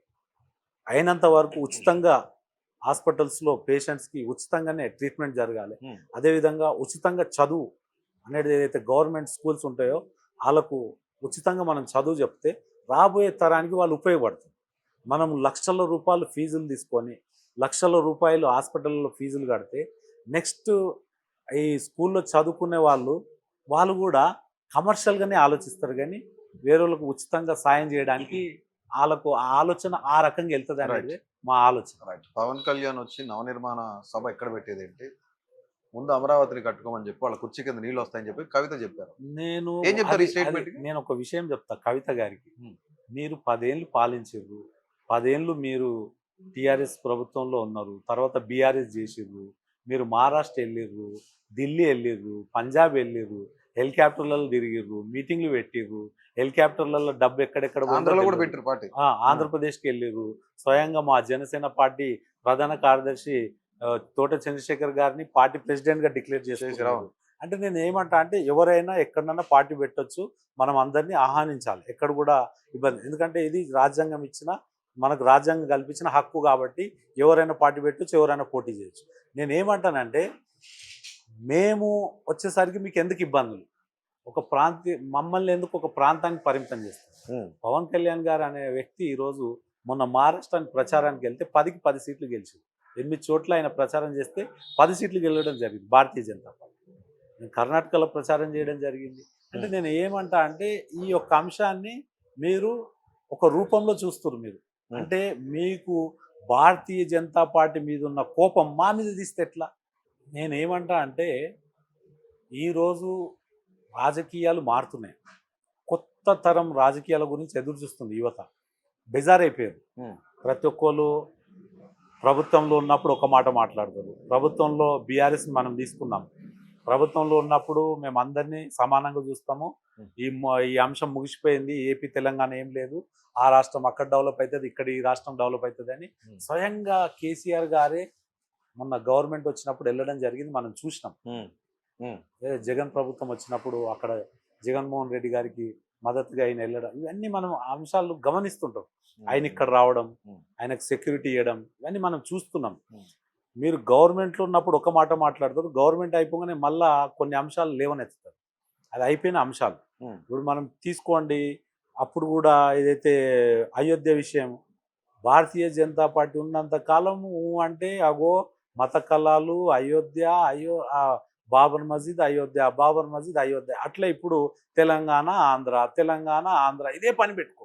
అయినంత వరకు ఉచితంగా హాస్పిటల్స్లో పేషెంట్స్కి ఉచితంగానే ట్రీట్మెంట్ జరగాలి. అదేవిధంగా ఉచితంగా చదువు అనేది ఏదైతే గవర్నమెంట్ స్కూల్స్ ఉంటాయో వాళ్ళకు ఉచితంగా మనం చదువు చెప్తే రాబోయే తరానికి వాళ్ళు ఉపయోగపడుతుంది. మనం లక్షల రూపాయలు ఫీజులు తీసుకొని లక్షల రూపాయలు హాస్పిటల్లో ఫీజులు కడితే నెక్స్ట్ ఈ స్కూల్లో చదువుకునే వాళ్ళు కూడా కమర్షియల్గానే ఆలోచిస్తారు. కానీ వేరే వాళ్ళకు ఉచితంగా సాయం చేయడానికి వాళ్ళకు ఆలోచన ఆ రకంగా వెళ్తుంది అనేది మా ఆలోచన. రైట్. పవన్ కళ్యాణ్ వచ్చి నవనిర్మాణ సభ ఎక్కడ పెట్టేది ఏంటి? ముందు అమరావతిని కట్టుకోమని చెప్పి వాళ్ళ కుర్చీ కింద నీళ్ళు వస్తాయని చెప్పి కవిత చెప్పారు. ఏం చెప్తారు ఈ స్టేట్మెంట్? నేను ఒక విషయం చెప్తా కవిత గారికి. మీరు 10 ఏళ్ళు పాలించారు. 10 ఏళ్ళు మీరు టీఆర్ఎస్ ప్రభుత్వంలో ఉన్నారు. తర్వాత బీఆర్ఎస్ చేసిర్రు. మీరు మహారాష్ట్ర వెళ్ళిర్రు, ఢిల్లీ వెళ్ళిర్రు, పంజాబ్ వెళ్ళిర్రు, హెలికాప్టర్లలో తిరిగిర్రు, మీటింగ్లు పెట్టిర్రు. హెలికాప్టర్లలో డబ్బు ఎక్కడెక్కడ ఆంధ్రలో కూడా పెట్టారు పార్టీ. ఆంధ్రప్రదేశ్కి వెళ్ళిర్రు. స్వయంగా మా జనసేన పార్టీ ప్రధాన కార్యదర్శి తోట చంద్రశేఖర్ గారిని పార్టీ ప్రెసిడెంట్గా డిక్లేర్ చేసేసారు. అంటే నేను ఏమంటా అంటే ఎవరైనా ఎక్కడన్నా పార్టీ పెట్టొచ్చు, మనం అందరినీ ఆహ్వానించాలి. ఎక్కడ కూడా ఇబ్బంది. ఎందుకంటే ఇది రాజ్యాంగం ఇచ్చిన మనకు రాజ్యాంగం కల్పించిన హక్కు కాబట్టి ఎవరైనా పార్టీ పెట్టొచ్చు, ఎవరైనా పోటీ చేయొచ్చు. నేను ఏమంటానంటే మేము వచ్చేసరికి మీకు ఎందుకు ఇబ్బందులు? మమ్మల్ని ఎందుకు ఒక ప్రాంతానికి పరిమితం చేస్తారు? పవన్ కళ్యాణ్ గారు అనే వ్యక్తి ఈరోజు మొన్న మహారాష్ట్రానికి ప్రచారానికి వెళ్తే 10కి 10 సీట్లు గెలిచింది. 8 చోట్ల ఆయన ప్రచారం చేస్తే 10 సీట్లు గెలవడం జరిగింది భారతీయ జనతా పార్టీ. నేను కర్ణాటకలో ప్రచారం చేయడం జరిగింది. అంటే నేను ఏమంటా అంటే ఈ యొక్క అంశాన్ని మీరు ఒక రూపంలో చూస్తున్నారు. మీరు అంటే మీకు భారతీయ జనతా పార్టీ మీద ఉన్న కోపం మా మీద తీస్తే ఎట్లా? నేనేమంటా అంటే ఈరోజు రాజకీయాలు మారుతున్నాయి. కొత్త తరం రాజకీయాల గురించి ఎదురు చూస్తుంది యువత. బెజారైపోయారు. ప్రతి ఒక్కరు ప్రభుత్వంలో ఉన్నప్పుడు ఒక మాట మాట్లాడతారు. ప్రభుత్వంలో బీఆర్ఎస్ మనం తీసుకున్నాం. ప్రభుత్వంలో ఉన్నప్పుడు మేము అందరినీ సమానంగా చూస్తాము. ఈ అంశం ముగిసిపోయింది. ఏపీ తెలంగాణ ఏం లేదు. ఆ రాష్ట్రం అక్కడ డెవలప్ అవుతుంది, ఇక్కడ ఈ రాష్ట్రం డెవలప్ అవుతుంది అని స్వయంగా కేసీఆర్ గారే మొన్న గవర్నమెంట్ వచ్చినప్పుడు వెళ్ళడం జరిగింది. మనం చూసినాం. జగన్ ప్రభుత్వం వచ్చినప్పుడు అక్కడ జగన్మోహన్ రెడ్డి గారికి మద్దతుగా ఆయన వెళ్ళడం, ఇవన్నీ మనం అంశాలు గమనిస్తుంటాం. ఆయన ఇక్కడ రావడం, ఆయనకు సెక్యూరిటీ ఇవ్వడం, ఇవన్నీ మనం చూస్తున్నాం. మీరు గవర్నమెంట్లో ఉన్నప్పుడు ఒక మాట మాట్లాడతారు, గవర్నమెంట్ అయిపోగానే మళ్ళా కొన్ని అంశాలు లేవనెత్తుతారు. అది అయిపోయిన అంశాలు. ఇప్పుడు మనం తీసుకోండి, అప్పుడు కూడా ఏదైతే అయోధ్య విషయం, భారతీయ జనతా పార్టీ ఉన్నంత కాలము అంటే అగో మత కళాలు, అయోధ్య, బాబర్ మస్జిద్ అయోధ్య, బాబర్ మస్జిద్ అయోధ్య, అట్లా ఇప్పుడు తెలంగాణ ఆంధ్ర, తెలంగాణ ఆంధ్ర, ఇదే పని పెట్టుకో.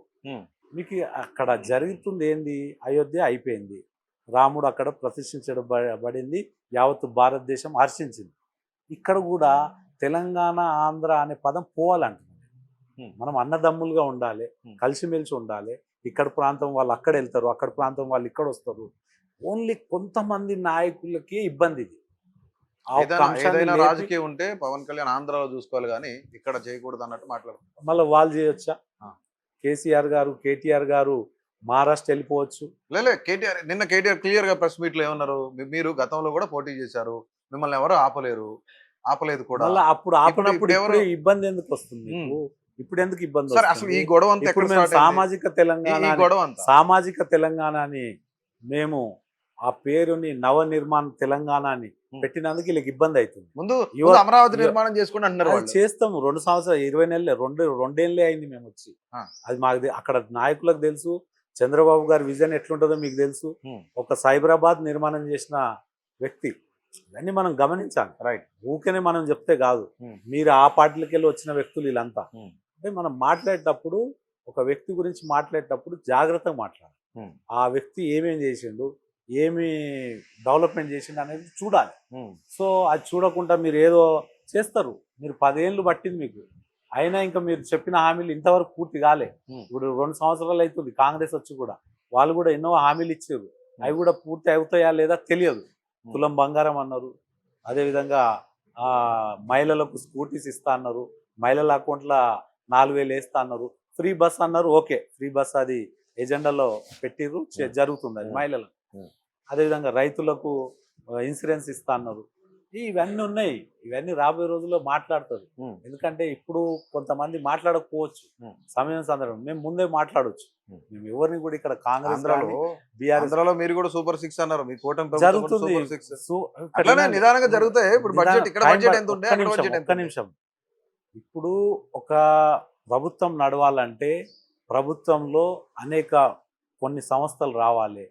మీకు అక్కడ జరుగుతుంది ఏంది? అయోధ్య అయిపోయింది, రాముడు అక్కడ ప్రతిష్ఠించబడింది, యావత్తు భారతదేశం హర్షించింది. ఇక్కడ కూడా తెలంగాణ ఆంధ్ర అనే పదం పోవాలంటున్నారు. మనం అన్నదమ్ములుగా ఉండాలి, కలిసిమెలిసి ఉండాలి. ఇక్కడ ప్రాంతం వాళ్ళు అక్కడ వెళ్తారు, అక్కడ ప్రాంతం వాళ్ళు ఇక్కడ వస్తారు. ఓన్లీ కొంతమంది నాయకులకి ఇబ్బంది ఇది. ఏదైనా రాజకీయం ఉంటే పవన్ కళ్యాణ్ ఆంధ్రాలో చూసుకోవాలి కానీ ఇక్కడ చేయకూడదు అన్నట్టు మాట్లాడుతున్నారు. మళ్ళీ వాళ్ళు చేయొచ్చా? కేసీఆర్ గారు కేటీఆర్ గారు మహారాష్ట్ర వెళ్ళిపోవచ్చు. లేలే కేటీఆర్ నిన్న కేటీఆర్ క్లియర్ గా ప్రెస్ మీట్ లో ఏమన్నారు, మీరు గతంలో కూడా పోటీ చేశారు, మిమ్మల్ని ఎవరు ఆపలేదు కూడా. మళ్ళీ అప్పుడు ఆపినప్పుడు ఎవరు ఇబ్బంది ఎందుకు వస్తుంది మీకు? ఇప్పుడు ఎందుకు ఇబ్బంది సరే అసలు ఈ గొడవ అంతా ఇప్పుడు ఎక్కడ మేము start అయింది? సామాజిక తెలంగాణ ఈ గొడవ అంతా సామాజిక తెలంగాణ అని మేము ఆ పేరుని నవనిర్మాణ తెలంగాణ అని పెట్టినందుకు వీళ్ళకి ఇబ్బంది అవుతుంది. ముందు యువ- అమరావతి నిర్మాణం చేసుకోండి అంటున్నారు అది వాళ్ళు. చేస్తాము 2 సంవత్సరాలు 20 నెలలే రెండేళ్లే అయింది మేము వచ్చి. ఆ. అది మాకు అక్కడ నాయకులకు తెలుసు, చంద్రబాబు గారి విజన్ ఎట్లుంటుందో మీకు తెలుసు. ఒక సైబరాబాద్ నిర్మాణం చేసిన వ్యక్తి, ఇవన్నీ మనం గమనించాలి. రైట్. ఊరికనే మనం చెప్తే కాదు. మీరు ఆ పార్టీలకి వెళ్ళి వచ్చిన వ్యక్తులు వీళ్ళంతా. అంటే మనం మాట్లాడేటప్పుడు ఒక వ్యక్తి గురించి మాట్లాడేటప్పుడు జాగ్రత్తగా మాట్లాడాలి. ఆ వ్యక్తి ఏమేం చేసిండు, ఏమి డెవలప్మెంట్ చేసిండు అనేది చూడాలి. సో అది చూడకుండా మీరు ఏదో చేస్తారు. మీరు 10 ఏళ్ళు పట్టింది మీకు, అయినా ఇంకా మీరు చెప్పిన హామీలు ఇంతవరకు పూర్తి కాలే. ఇప్పుడు 2 సంవత్సరాలు అవుతుంది కాంగ్రెస్ వచ్చి కూడా, వాళ్ళు కూడా ఎన్నో హామీలు ఇచ్చారు. అవి కూడా పూర్తి అవుతాయా లేదా తెలియదు. తులం బంగారం అన్నారు, అదేవిధంగా మహిళలకు స్కూటీస్ ఇస్తా అన్నారు, మహిళల అకౌంట్లో 4,000 వేస్తా అన్నారు, ఫ్రీ బస్ అన్నారు. ఓకే, ఫ్రీ బస్ అది ఎజెండాలో పెట్టిర్రు, జరుగుతుంది అది మహిళలకు. అదేవిధంగా రైతులకు ఇన్సూరెన్స్ ఇస్తా అన్నారు. ఇవన్నీ ఉన్నాయి, ఇవన్నీ రాబోయే రోజుల్లో మాట్లాడతారు. ఎందుకంటే ఇప్పుడు కొంతమంది మాట్లాడకపోవచ్చు, సమయం సందర్భం. మేము ముందే మాట్లాడవచ్చు. మేము ఎవరిని కూడా ఇక్కడ కాంగ్రెస్ ఆంధ్రాలో మీరు కూడా సూపర్ 6 అన్నారు, మీ కూటమి జరుగుతుంది. నిదానంగా జరుగుతాయి. ఇప్పుడు బడ్జెట్ ఇక్కడ బడ్జెట్ ఎంత ఉండే, అక్కడ బడ్జెట్ ఎంత? ఒక్క నిమిషం. ఇప్పుడు ఒక ప్రభుత్వం నడవాలంటే ప్రభుత్వంలో కొన్ని సంస్థలు రావాలి,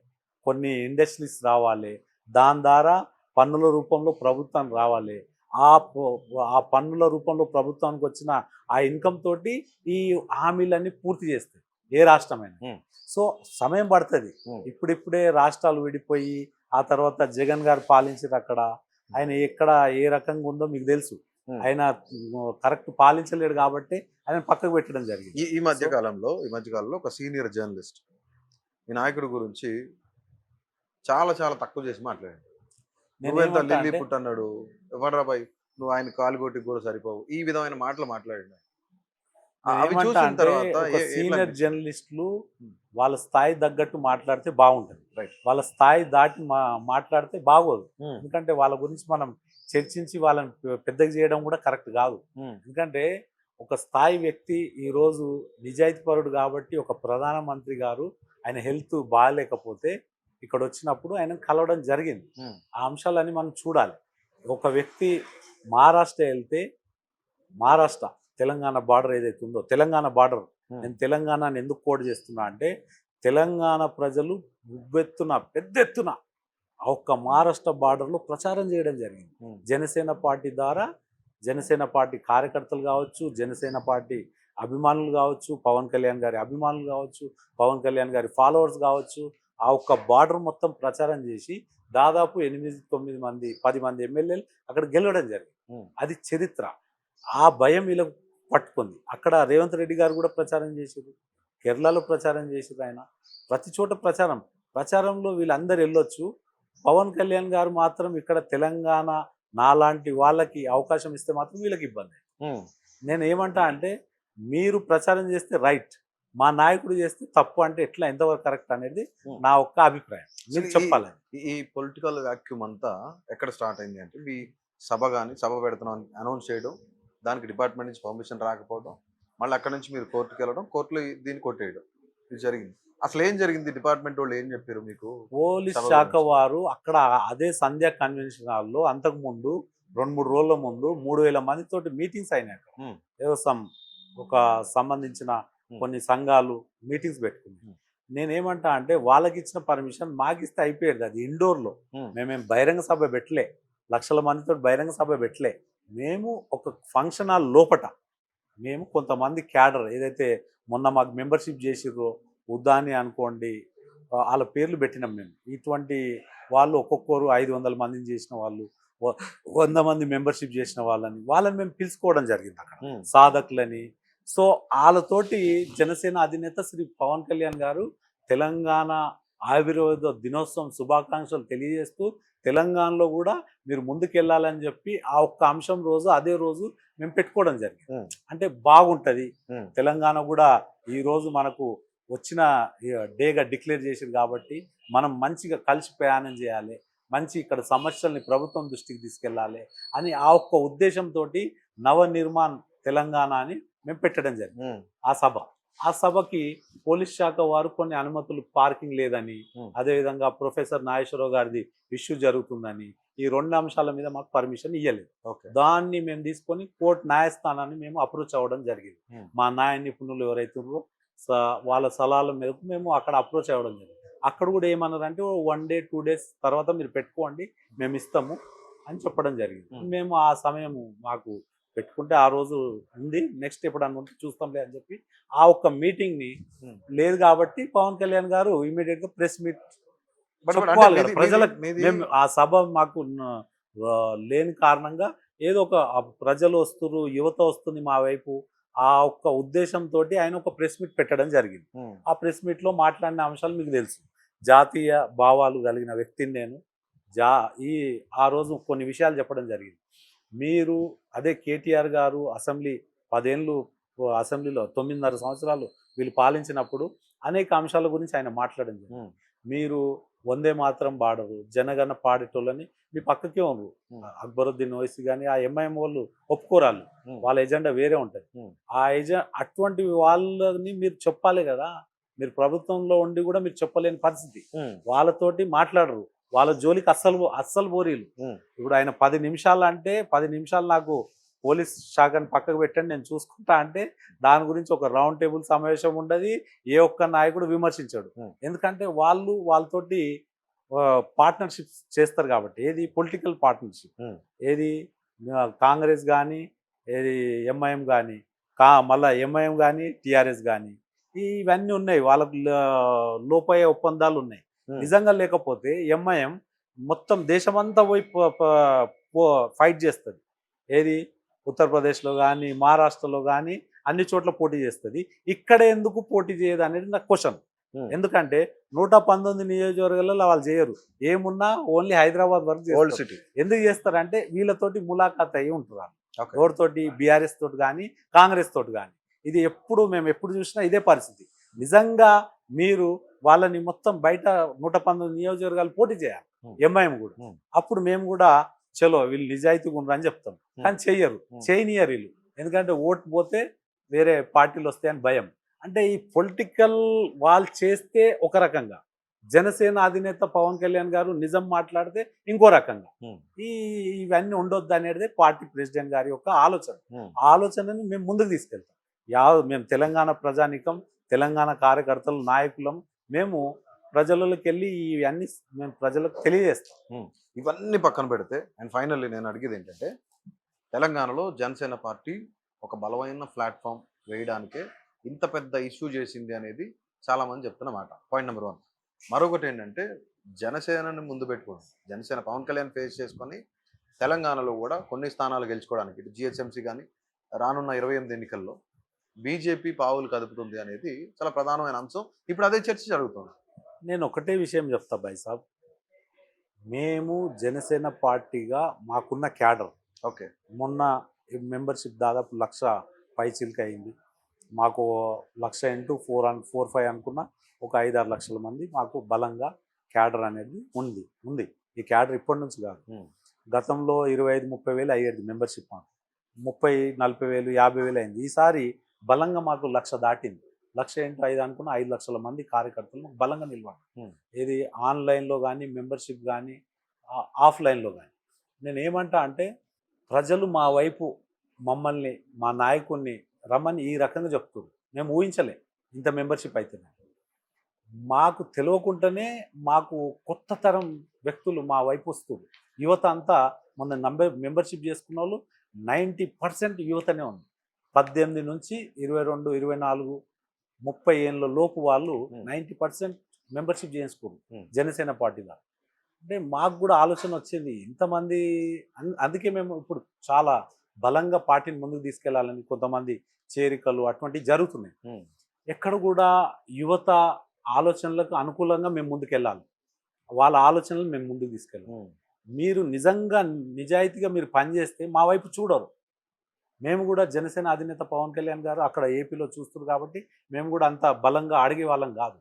కొన్ని ఇండస్ట్రీస్ రావాలి, దాని ద్వారా పన్నుల రూపంలో ప్రభుత్వం రావాలి. ఆ పన్నుల రూపంలో ప్రభుత్వానికి వచ్చిన ఆ ఇన్కమ్ తోటి ఈ హామీలన్నీ పూర్తి చేస్తాయి ఏ రాష్ట్రమైనా. సో సమయం పడుతుంది. ఇప్పుడిప్పుడే రాష్ట్రాలు విడిపోయి ఆ తర్వాత జగన్ గారు పాలించారు. అక్కడ ఆయన ఎక్కడ ఏ రకంగా ఉందో మీకు తెలుసు. ఆయన కరెక్ట్ పాలించలేడు కాబట్టి ఆయన పక్కకు పెట్టడం జరిగింది. ఈ మధ్య కాలంలో ఒక సీనియర్ జర్నలిస్ట్ ఈ నాయకుడి గురించి చాలా చాలా తక్కువ చేసి మాట్లాడాడు. నువ్వెంత లిల్లీ పుట్ అన్నాడు, ఎవరు రాబాయ్ నువ్వు ఆయన కాలుగోటికి కూడా సరిపోవు, ఈ విధమైన మాటలు మాట్లాడాడు. అవి చూసిన తర్వాత సీనియర్ జర్నలిస్టులు వాళ్ళ స్థాయి తగ్గట్టు మాట్లాడితే బాగుంటుంది. రైట్. వాళ్ళ స్థాయి దాటి మాట్లాడితే బాగోదు. ఎందుకంటే వాళ్ళ గురించి మనం చర్చించి వాళ్ళని పెద్దగా చేయడం కూడా కరెక్ట్ కాదు. ఎందుకంటే ఒక స్థాయి వ్యక్తి ఈరోజు నిజాయితీపరుడు కాబట్టి ఒక ప్రధానమంత్రి గారు ఆయన హెల్త్ బాగాలేకపోతే ఇక్కడ వచ్చినప్పుడు ఆయన కలవడం జరిగింది. ఆ అంశాలన్నీ మనం చూడాలి. ఒక వ్యక్తి మహారాష్ట్ర వెళ్తే మహారాష్ట్ర తెలంగాణ బార్డర్ ఏదైతే ఉందో, తెలంగాణ బార్డర్, నేను తెలంగాణని ఎందుకు కోడ్ చేస్తున్నా అంటే తెలంగాణ ప్రజలు పెద్ద ఎత్తున ఒక్క మహారాష్ట్ర బార్డర్లో ప్రచారం చేయడం జరిగింది. జనసేన పార్టీ ద్వారా, జనసేన పార్టీ కార్యకర్తలు కావచ్చు, జనసేన పార్టీ అభిమానులు కావచ్చు, పవన్ కళ్యాణ్ గారి అభిమానులు కావచ్చు, పవన్ కళ్యాణ్ గారి ఫాలోవర్స్ కావచ్చు, ఆ ఒక్క బార్డర్ మొత్తం ప్రచారం చేసి దాదాపు 8-9 మంది 10 మంది ఎమ్మెల్యేలు అక్కడ గెలవడం జరిగింది. అది చరిత్ర. ఆ భయం వీళ్ళకు పట్టుకుంది. అక్కడ రేవంత్ రెడ్డి గారు కూడా ప్రచారం చేశారు, కేరళలో ప్రచారం చేశారు. ఆయన ప్రతి చోట ప్రచారంలో వీళ్ళందరూ వెళ్ళొచ్చు. పవన్ కళ్యాణ్ గారు మాత్రం ఇక్కడ తెలంగాణ నాలాంటి వాళ్ళకి అవకాశం ఇస్తే మాత్రం వీళ్ళకి ఇబ్బంది. నేను ఏమంటా అంటే మీరు ప్రచారం చేస్తే రైట్, మా నాయకుడు చేస్తే తప్పు అంటే ఎట్లా, ఎంతవరకు కరెక్ట్ అనేది నా ఒక్క అభిప్రాయం. మీరు చెప్పాలి. ఈ పొలిటికల్ వాక్యూమ్ అంతా ఎక్కడ స్టార్ట్ అయింది అంటే మీ సభ పెడుతున్నాం అనౌన్స్ చేయడం, దానికి డిపార్ట్మెంట్ నుంచి పర్మిషన్ రాకపోవడం, మళ్ళీ అక్కడ నుంచి మీరు కోర్టుకి వెళ్ళడం, కోర్టులో దీన్ని కొట్టేయడం, ఇది జరిగింది. అసలు ఏం జరిగింది? డిపార్ట్మెంట్ వాళ్ళు ఏం చెప్పారు మీకు? పోలీస్ శాఖ వారు అక్కడ అదే సంధ్యా కన్వెన్షన్ హాల్లో అంతకు ముందు 2-3 రోజుల ముందు 3,000 మందితోటి మీటింగ్స్ అయినాయి. ఏదో ఒక సంబంధించిన కొన్ని సంఘాలు మీటింగ్స్ పెట్టుకున్నాయి. నేనేమంటా అంటే వాళ్ళకి ఇచ్చిన పర్మిషన్ మాకు ఇస్తే అయిపోయేది. అది ఇండోర్లో, మేమేం బహిరంగ సభ పెట్టలే, లక్షల మందితో బహిరంగ సభ పెట్టలే. మేము ఒక ఫంక్షన్ హాల్ లోపట మేము కొంతమంది క్యాడర్ ఏదైతే మొన్న మాకు మెంబర్షిప్ చేసిర్రో ఉద్దాని అనుకోండి, వాళ్ళ పేర్లు పెట్టినాం మేము. ఇటువంటి వాళ్ళు ఒక్కొక్కరు 500 మందిని చేసిన వాళ్ళు, 100 మంది మెంబర్షిప్ చేసిన వాళ్ళని మేము పిలుచుకోవడం జరిగింది అక్కడ, సాధకులని. సో వాళ్ళతోటి జనసేన అధినేత శ్రీ పవన్ కళ్యాణ్ గారు తెలంగాణ ఆవిర్భావ దినోత్సవం శుభాకాంక్షలు తెలియజేస్తూ తెలంగాణలో కూడా మీరు ముందుకెళ్ళాలని చెప్పి ఆ ఒక్క అంశం రోజు అదే రోజు మేము పెట్టుకోవడం జరిగింది. అంటే బాగుంటుంది తెలంగాణ కూడా ఈరోజు మనకు వచ్చిన డేగా డిక్లేర్ చేసింది కాబట్టి మనం మంచిగా కలిసి ప్రయాణం చేయాలి, మంచి ఇక్కడ సమస్యల్ని ప్రభుత్వం దృష్టికి తీసుకెళ్ళాలి అని ఆ ఒక్క ఉద్దేశంతో నవనిర్మాణ్ తెలంగాణ అని మేము పెట్టడం జరిగింది. ఆ సభకి పోలీస్ శాఖ వారు కొన్ని అనుమతులు, పార్కింగ్ లేదని, అదేవిధంగా ప్రొఫెసర్ నాగేశ్వరరావు గారిది ఇష్యూ జరుగుతుందని, ఈ 2 అంశాల మీద మాకు పర్మిషన్ ఇవ్వలేదు. దాన్ని మేము తీసుకొని కోర్టు న్యాయస్థానాన్ని మేము అప్రోచ్ అవ్వడం జరిగింది. మా న్యాయ నిపుణులు ఎవరైతే ఉన్నారో వాళ్ళ సలహాల మేరకు మేము అక్కడ అప్రోచ్ అవ్వడం జరిగింది. అక్కడ కూడా ఏమన్నారంటే 1 day 2 days తర్వాత మీరు పెట్టుకోండి, మేము ఇస్తాము అని చెప్పడం జరిగింది. మేము ఆ సమయం మాకు పెట్టుకుంటే ఆ రోజు ఉంది, నెక్స్ట్ ఎప్పుడు అనుకుంటే చూస్తాంలే అని చెప్పి ఆ ఒక్క మీటింగ్ని లేదు కాబట్టి పవన్ కళ్యాణ్ గారు ఇమీడియట్గా ప్రెస్ మీట్ చెప్పుకోవాలి కదా ప్రజలకు. మేము ఆ సభ మాకు లేని కారణంగా ఏదో ఒక ప్రజలు వస్తున్నారు, యువత వస్తుంది మా వైపు, ఆ ఒక్క ఉద్దేశంతో ఆయన ఒక ప్రెస్ మీట్ పెట్టడం జరిగింది. ఆ ప్రెస్ మీట్లో మాట్లాడిన అంశాలు మీకు తెలుసు. జాతీయ భావాలు కలిగిన వ్యక్తిని నేను. ఆ రోజు కొన్ని విషయాలు చెప్పడం జరిగింది. మీరు అదే కేటీఆర్ గారు అసెంబ్లీ 10 ఏళ్ళు అసెంబ్లీలో 9.5 సంవత్సరాలు వీళ్ళు పాలించినప్పుడు అనేక అంశాల గురించి ఆయన మాట్లాడడం జరిగింది. మీరు వందే మాత్రం పాడరు, జనగణ పాడేటోళ్ళని మీ పక్కకే ఉన్నారు. అక్బరుద్దీన్ ఓవైసీ కానీ ఆ ఎంఐఎం వాళ్ళు ఒప్పుకోరాళ్ళు, వాళ్ళ ఎజెండా వేరే ఉంటుంది. ఆ అటువంటి వాళ్ళని మీరు చెప్పాలి కదా. మీరు ప్రభుత్వంలో ఉండి కూడా మీరు చెప్పలేని పరిస్థితి. వాళ్ళతోటి మాట్లాడరు, వాళ్ళ జోలికి అస్సలు బోరీలు. ఇప్పుడు ఆయన 10 నిమిషాలు అంటే 10 నిమిషాలు నాకు పోలీస్ శాఖని పక్కకు పెట్టండి నేను చూసుకుంటా అంటే దాని గురించి ఒక రౌండ్ టేబుల్ సమావేశం ఉండదు, ఏ ఒక్క నాయకుడు విమర్శించాడు. ఎందుకంటే వాళ్ళతోటి పార్ట్నర్షిప్స్ చేస్తారు కాబట్టి. ఏది పొలిటికల్ పార్ట్నర్షిప్, ఏది కాంగ్రెస్ కానీ, ఏది ఎంఐఎం కానీ, మళ్ళీ ఎంఐఎం కానీ, టీఆర్ఎస్ కానీ, ఇవన్నీ ఉన్నాయి. వాళ్ళకు లోపయ్యే ఒప్పందాలు ఉన్నాయి. నిజంగా లేకపోతే ఎంఐఎం మొత్తం దేశమంతా పోయి ఫైట్ చేస్తుంది. ఏది ఉత్తరప్రదేశ్లో కానీ, మహారాష్ట్రలో కానీ అన్ని చోట్ల పోటీ చేస్తుంది. ఇక్కడ ఎందుకు పోటీ చేయదు అనేది నాకు క్వశ్చన్. ఎందుకంటే 119 నియోజకవర్గాలలో వాళ్ళు చేయరు, ఏమున్నా ఓన్లీ హైదరాబాద్ వరకు సిటీ. ఎందుకు చేస్తారంటే వీళ్ళతోటి ములాఖాత్ అయ్యి ఉంటున్నారు. ఎవరితోటి? బీఆర్ఎస్ తోటి కానీ, కాంగ్రెస్ తోటి కానీ. ఇది మేము ఎప్పుడు చూసినా ఇదే పరిస్థితి. నిజంగా మీరు వాళ్ళని మొత్తం బయట 119 నియోజకవర్గాలు పోటీ చేయాలి ఎంఐఎం కూడా. అప్పుడు మేము కూడా చలో వీళ్ళు నిజాయితీగా ఉండరని చెప్తాం. కానీ చేయనియరు వీళ్ళు. ఎందుకంటే ఓటు పోతే వేరే పార్టీలు వస్తాయని భయం. అంటే ఈ పొలిటికల్ వాళ్ళు చేస్తే ఒక రకంగా, జనసేన అధినేత పవన్ కళ్యాణ్ గారు నిజం మాట్లాడితే ఇంకో రకంగా. ఇవన్నీ ఉండొద్దు అనేది పార్టీ ప్రెసిడెంట్ గారి యొక్క ఆలోచనని మేము ముందుకు తీసుకెళ్తాం. మేము తెలంగాణ ప్రజానీకం, తెలంగాణ కార్యకర్తలు, నాయకులం, మేము ప్రజలలోకి వెళ్ళి ఇవన్నీ మేము ప్రజలకు తెలియజేస్తాం. ఇవన్నీ పక్కన పెడితే అండ్ ఫైనల్లీ నేను అడిగేది ఏంటంటే, తెలంగాణలో జనసేన పార్టీ ఒక బలమైన ప్లాట్ఫామ్ వేయడానికే ఇంత పెద్ద ఇష్యూ చేసింది అనేది చాలామంది చెప్తున్న మాట. Point number 1. మరొకటి ఏంటంటే, జనసేనని ముందు పెట్టుకోవడం, జనసేన పవన్ కళ్యాణ్ ఫేస్ చేసుకొని తెలంగాణలో కూడా కొన్ని స్థానాలు గెలుచుకోవడానికి, ఇటు జిహెచ్ఎంసీ కానీ రానున్న 28 ఎన్నికల్లో బీజేపీ పావులు కదుపుతుంది అనేది చాలా ప్రధానమైన అంశం. ఇప్పుడు అదే చర్చ జరుగుతుంది. నేను ఒకటే విషయం చెప్తా భాయ్ సాబ్, మేము జనసేన పార్టీగా మాకున్న క్యాడర్ మొన్న మెంబర్షిప్ దాదాపు 1,00,000 పైచిల్క అయింది. మాకు 1,00,000 into 4-5 అనుకున్న ఒక 5-6 లక్షల మంది మాకు బలంగా క్యాడర్ అనేది ఉంది. ఈ క్యాడర్ ఇప్పటి నుంచి కాదు, గతంలో 25-30 వేలు అయ్యేది మెంబర్షిప్. మాకు 30-40 వేలు 50 వేలు అయింది. ఈసారి బలంగా మాకు 1,00,000 దాటింది. 1,00,000 into 5 అనుకున్న 5 లక్షల మంది కార్యకర్తలు బలంగా నిలబడి, ఏది ఆన్లైన్లో కానీ, మెంబర్షిప్ కానీ, ఆఫ్లైన్లో కానీ. నేను ఏమంటా అంటే, ప్రజలు మా వైపు మమ్మల్ని, మా నాయకుడిని రమ్మని ఈ రకంగా చెప్తున్నారు. మేము ఊహించలే ఇంత మెంబర్షిప్ అయితే. మాకు తెలియకుండానే మాకు కొత్త తరం వ్యక్తులు మా వైపు వస్తుంది. యువత అంతా మొన్న మెంబర్షిప్ చేసుకున్న వాళ్ళు 90% యువతనే ఉంది. 18 నుంచి 22, 24, 30 ఏళ్ళ లోపు వాళ్ళు 90% మెంబర్షిప్ చేసుకోరు జనసేన పార్టీలో. అంటే మాకు కూడా ఆలోచన వచ్చింది ఇంతమంది. అందుకే మేము ఇప్పుడు చాలా బలంగా పార్టీని ముందుకు తీసుకెళ్లాలని కొంతమంది చేరికలు అటువంటివి జరుగుతున్నాయి. ఎక్కడ కూడా యువత ఆలోచనలకు అనుకూలంగా మేము ముందుకెళ్ళాలి, వాళ్ళ ఆలోచనలు మేము ముందుకు తీసుకెళ్ళాలి. మీరు నిజంగా నిజాయితీగా మీరు పనిచేస్తే మా వైపు చూడరు. మేము కూడా జనసేన అధినేత పవన్ కళ్యాణ్ గారు అక్కడ ఏపీలో చూస్తున్నారు కాబట్టి మేము కూడా అంత బలంగా అడిగే వాళ్ళం కాదు.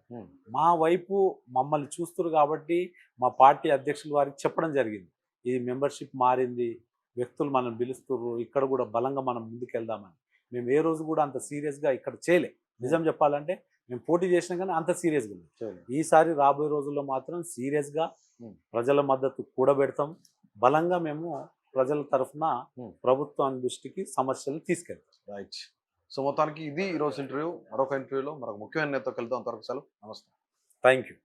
మా వైపు మమ్మల్ని చూస్తున్నారు కాబట్టి మా పార్టీ అధ్యక్షుల వారికి చెప్పడం జరిగింది, ఇది మెంబర్షిప్ మారింది, వ్యక్తులు మనం పిలుస్తున్నారు, ఇక్కడ కూడా బలంగా మనం ముందుకెళ్దామని. మేము ఏ రోజు కూడా అంత సీరియస్గా ఇక్కడ చేయలే. నిజం చెప్పాలంటే మేము పోటీ చేసినా కానీ అంత సీరియస్గా లేదు. ఈసారి రాబోయే రోజుల్లో మాత్రం సీరియస్గా ప్రజల మద్దతు కూడబెడతాం, బలంగా మేము ప్రజల తరఫున ప్రభుత్వం దృష్టికి సమస్యలు తీసుకెళ్తాం. రైట్. సో మొత్తానికి ఇది ఈరోజు ఇంటర్వ్యూ. మరొక ఇంటర్వ్యూలో మరొక ముఖ్యమైన నేతతో కలుద్దాం. అంతవరకు సెలవు. నమస్తే. Thank you.